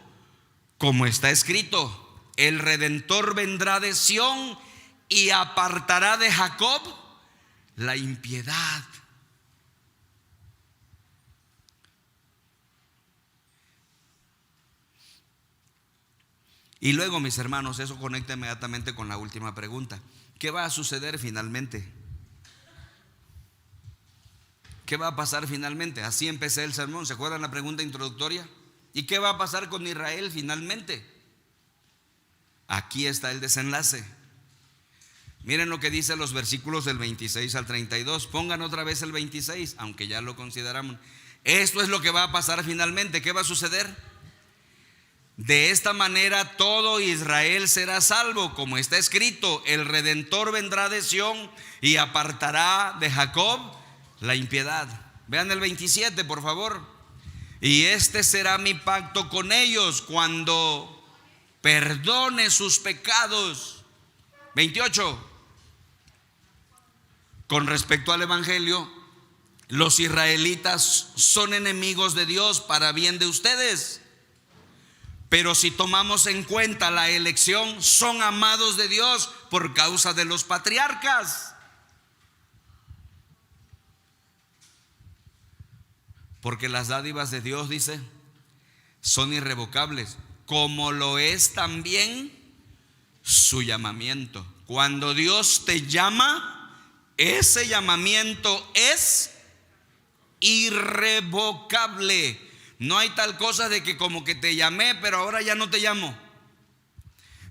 Speaker 1: como está escrito: el Redentor vendrá de Sión y apartará de Jacob la impiedad. Y luego, mis hermanos, eso conecta inmediatamente con la última pregunta. ¿Qué va a suceder finalmente? ¿Qué va a pasar finalmente? Así empecé el sermón. ¿Se acuerdan la pregunta introductoria? ¿Y qué va a pasar con Israel finalmente? Aquí está el desenlace. Miren lo que dice los versículos del 26 al 32. Pongan otra vez el 26, aunque ya lo consideramos. Esto es lo que va a pasar finalmente. ¿Qué va a suceder? De esta manera todo Israel será salvo, como está escrito: el Redentor vendrá de Sión y apartará de Jacob la impiedad. Vean el 27, por favor. Y este será mi pacto con ellos cuando perdone sus pecados. 28. Con respecto al evangelio, los israelitas son enemigos de Dios para bien de ustedes. Pero si tomamos en cuenta la elección, son amados de Dios por causa de los patriarcas. Porque las dádivas de Dios, dice, son irrevocables, como lo es también su llamamiento. Cuando Dios te llama, ese llamamiento es irrevocable. No hay tal cosa de que como que te llamé, pero ahora ya no te llamo.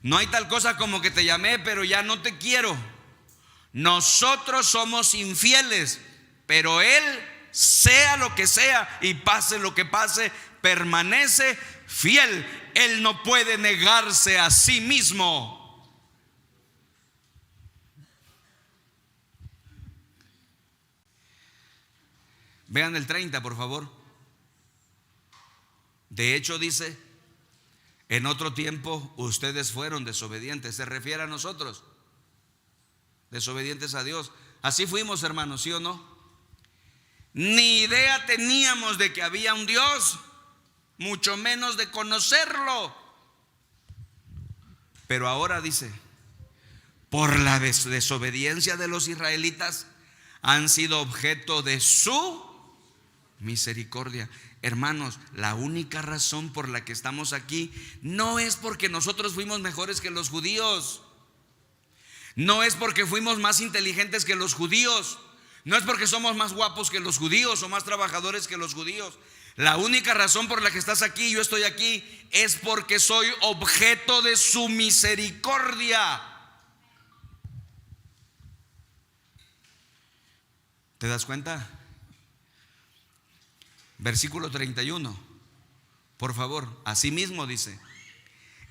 Speaker 1: No hay tal cosa como que te llamé, pero ya no te quiero. Nosotros somos infieles, pero Él, sea lo que sea y pase lo que pase, permanece fiel. Él no puede negarse a sí mismo. Vean el 30, por favor. De hecho, dice: en otro tiempo ustedes fueron desobedientes. Se refiere a nosotros, desobedientes a Dios. Así fuimos, hermanos, ¿sí o no? Ni idea teníamos de que había un Dios, mucho menos de conocerlo. Pero ahora dice: por la desobediencia de los israelitas han sido objeto de su misericordia. Hermanos, la única razón por la que estamos aquí no es porque nosotros fuimos mejores que los judíos, no es porque fuimos más inteligentes que los judíos, no es porque somos más guapos que los judíos o más trabajadores que los judíos. La única razón por la que estás aquí, yo estoy aquí, es porque soy objeto de su misericordia. ¿Te das cuenta? Versículo 31, por favor. Asimismo dice: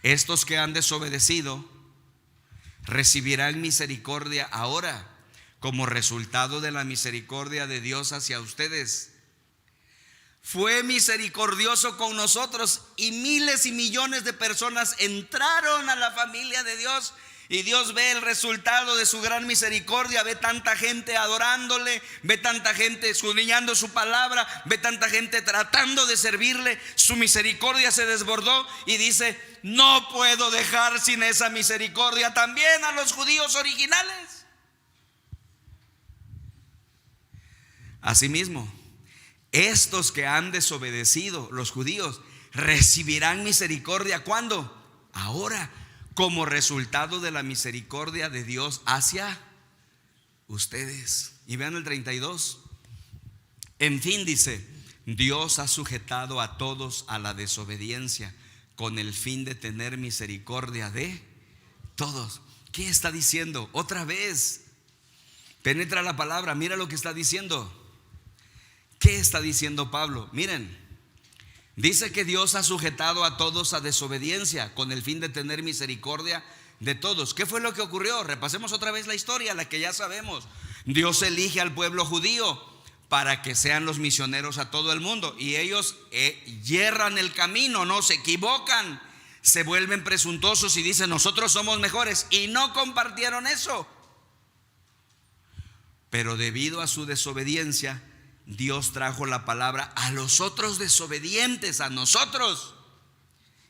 Speaker 1: estos que han desobedecido recibirán misericordia ahora, como resultado de la misericordia de Dios hacia ustedes. Fue misericordioso con nosotros y miles y millones de personas entraron a la familia de Dios. Y Dios ve el resultado de su gran misericordia. Ve tanta gente adorándole, ve tanta gente escudriñando su palabra, ve tanta gente tratando de servirle. Su misericordia se desbordó y dice: no puedo dejar sin esa misericordia también a los judíos originales. Asimismo, estos que han desobedecido, los judíos, recibirán misericordia. ¿Cuándo? Ahora, como resultado de la misericordia de Dios hacia ustedes. Y vean el 32. En fin, dice: Dios ha sujetado a todos a la desobediencia con el fin de tener misericordia de todos. ¿Qué está diciendo? Otra vez, penetra la palabra, mira lo que está diciendo. ¿Qué está diciendo Pablo? Miren, dice que Dios ha sujetado a todos a desobediencia con el fin de tener misericordia de todos. ¿Qué fue lo que ocurrió? Repasemos otra vez la historia, la que ya sabemos. Dios elige al pueblo judío para que sean los misioneros a todo el mundo, y ellos yerran el camino, no se equivocan, se vuelven presuntuosos y dicen: nosotros somos mejores, y no compartieron eso. Pero debido a su desobediencia, Dios trajo la palabra a los otros desobedientes, a nosotros,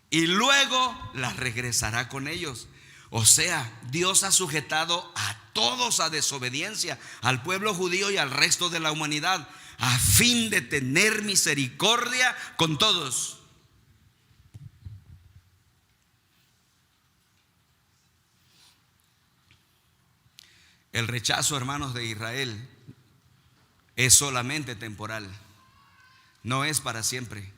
Speaker 1: y luego la regresará con ellos. O sea, Dios ha sujetado a todos a desobediencia, al pueblo judío y al resto de la humanidad, a fin de tener misericordia con todos. El rechazo, hermanos, de Israel es solamente temporal, no es para siempre.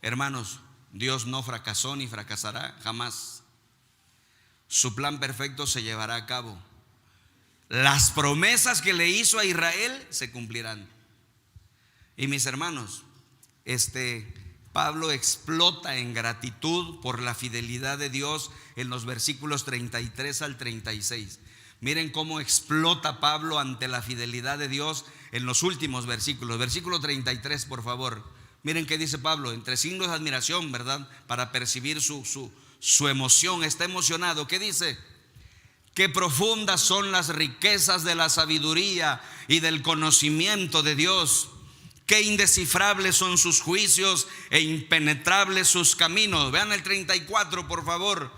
Speaker 1: Hermanos, Dios no fracasó ni fracasará jamás. su plan perfecto se llevará a cabo. Las promesas que le hizo a Israel se cumplirán. Y mis hermanos, Pablo explota en gratitud por la fidelidad de Dios en los versículos 33 al 36. Miren cómo explota Pablo ante la fidelidad de Dios en los últimos versículos. Versículo 33, por favor. Miren qué dice Pablo, entre signos de admiración, ¿verdad? Para percibir su emoción, está emocionado. ¿Qué dice? Qué profundas son las riquezas de la sabiduría y del conocimiento de Dios. Qué indescifrables son sus juicios e impenetrables sus caminos. Vean el 34, por favor.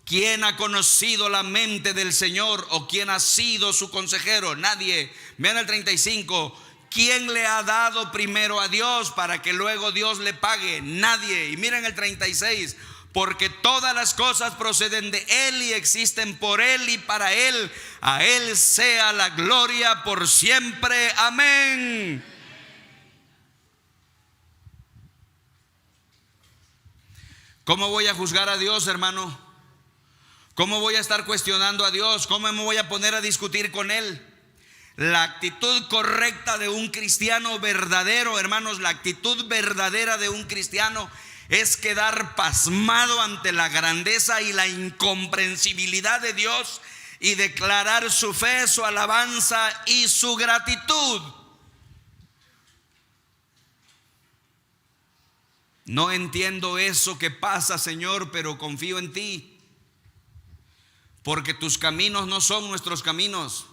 Speaker 1: ¿Quién ha conocido la mente del Señor o quién ha sido su consejero? Nadie. Vean el 35. ¿Quién le ha dado primero a Dios para que luego Dios le pague? Nadie. Y miren el 36. Porque todas las cosas proceden de Él y existen por Él y para Él. A Él sea la gloria por siempre. Amén. ¿Cómo voy a juzgar a Dios, hermano? ¿Cómo voy a estar cuestionando a Dios? ¿Cómo me voy a poner a discutir con Él? La actitud correcta de un cristiano verdadero, hermanos, la actitud verdadera de un cristiano es quedar pasmado ante la grandeza y la incomprensibilidad de Dios y declarar su fe, su alabanza y su gratitud. No entiendo eso que pasa, Señor, pero confío en ti. Porque tus caminos no son nuestros caminos.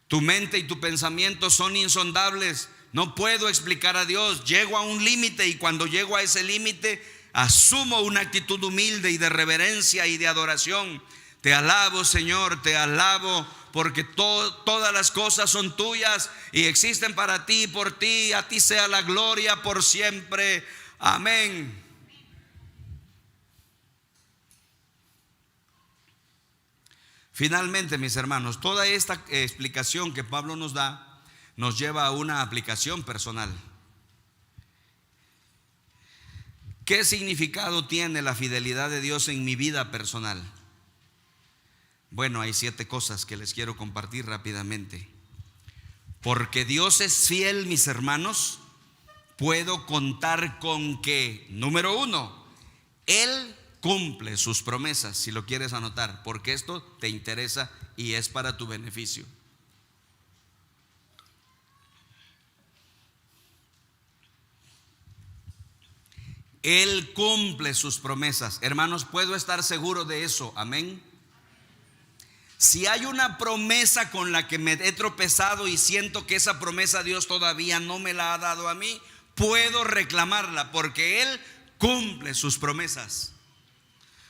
Speaker 1: Tu mente y tu pensamiento son insondables. No puedo explicar a Dios. Llego a un límite y cuando llego a ese límite asumo una actitud humilde y de reverencia y de adoración. Te alabo, Señor, te alabo porque todas las cosas son tuyas y existen para ti y por ti. A ti sea la gloria por siempre. Amén. Finalmente, mis hermanos, toda esta explicación que Pablo nos da nos lleva a una aplicación personal. ¿Qué significado tiene la fidelidad de Dios en mi vida personal? Bueno, hay 7 cosas que les quiero compartir rápidamente. Porque Dios es fiel, mis hermanos, puedo contar con que, número 1, Él cumple sus promesas, si lo quieres anotar, porque esto te interesa y es para tu beneficio. Él cumple sus promesas. Hermanos, puedo estar seguro de eso. Amén. Si hay una promesa con la que me he tropezado y siento que esa promesa Dios todavía no me la ha dado a mí, puedo reclamarla porque Él cumple sus promesas.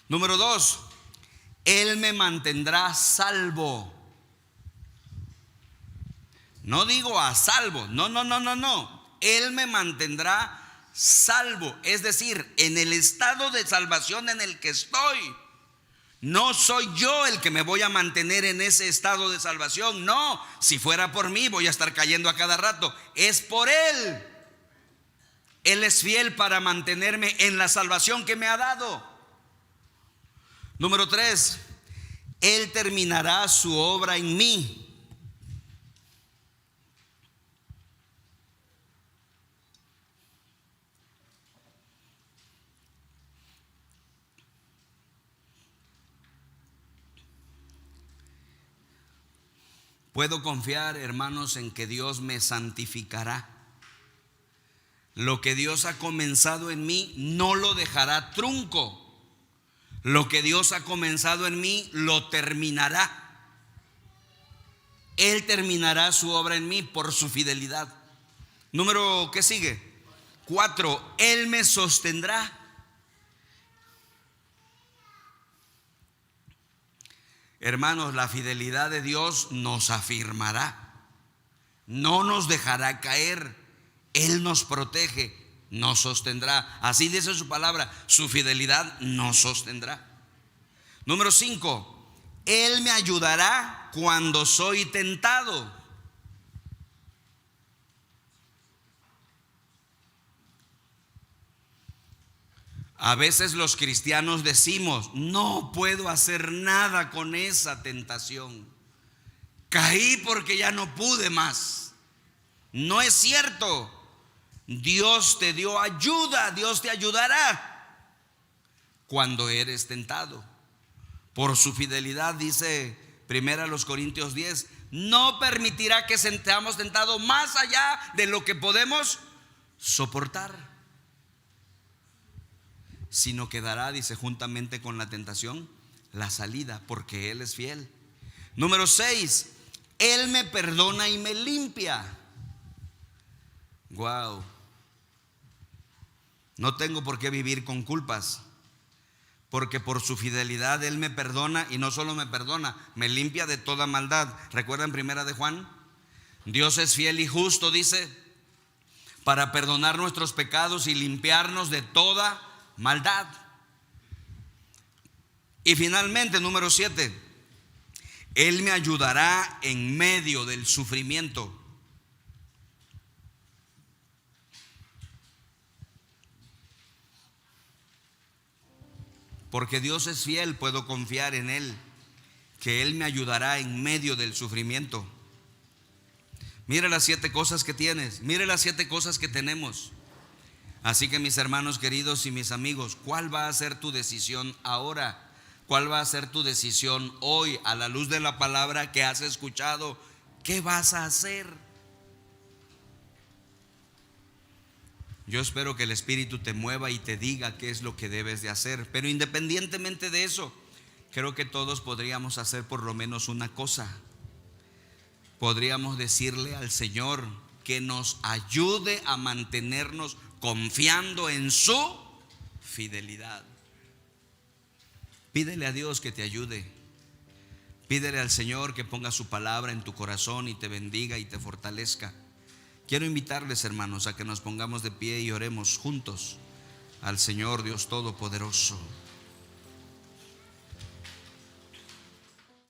Speaker 1: Número 2, Él me mantendrá salvo. No digo a salvo, no. Él me mantendrá salvo. Es decir, en el estado de salvación en el que estoy, no soy yo el que me voy a mantener en ese estado de salvación. No, si fuera por mí voy a estar cayendo a cada rato. Es por Él. Él es fiel para mantenerme en la salvación que me ha dado. Número 3, Él terminará su obra en mí. Puedo confiar, hermanos, en que Dios me santificará. Lo que Dios ha comenzado en mí no lo dejará trunco. Lo que Dios ha comenzado en mí lo terminará. Él terminará su obra en mí por su fidelidad. Número, ¿qué sigue? 4, Él me sostendrá. Hermanos, la fidelidad de Dios nos afirmará. No nos dejará caer. Él nos protege, nos sostendrá. Así dice su palabra, su fidelidad nos sostendrá. Número 5, Él me ayudará cuando soy tentado. A veces los cristianos decimos: no puedo hacer nada con esa tentación. Caí porque ya no pude más. No es cierto. Dios te dio ayuda, Dios te ayudará cuando eres tentado. Por su fidelidad, dice 1 Corintios 10, no permitirá que seamos tentados más allá de lo que podemos soportar, sino que dará, dice, juntamente con la tentación, la salida, porque Él es fiel. Número 6, Él me perdona y me limpia. Wow. No tengo por qué vivir con culpas, porque por su fidelidad Él me perdona, y no solo me perdona, me limpia de toda maldad. ¿Recuerdan 1 de Juan? Dios es fiel y justo, dice, para perdonar nuestros pecados y limpiarnos de toda maldad. Y finalmente, número 7, Él me ayudará en medio del sufrimiento. Porque Dios es fiel, puedo confiar en Él, que Él me ayudará en medio del sufrimiento. Mire las 7 cosas que tienes, mire las 7 cosas que tenemos. Así que, mis hermanos queridos y mis amigos, ¿cuál va a ser tu decisión ahora? ¿Cuál va a ser tu decisión hoy a la luz de la palabra que has escuchado? ¿Qué vas a hacer? Yo espero que el Espíritu te mueva y te diga qué es lo que debes de hacer. Pero independientemente de eso, creo que todos podríamos hacer por lo menos una cosa. Podríamos decirle al Señor que nos ayude a mantenernos confiando en su fidelidad. Pídele a Dios que te ayude. Pídele al Señor que ponga su palabra en tu corazón y te bendiga y te fortalezca. Quiero invitarles, hermanos, a que nos pongamos de pie y oremos juntos al Señor Dios Todopoderoso.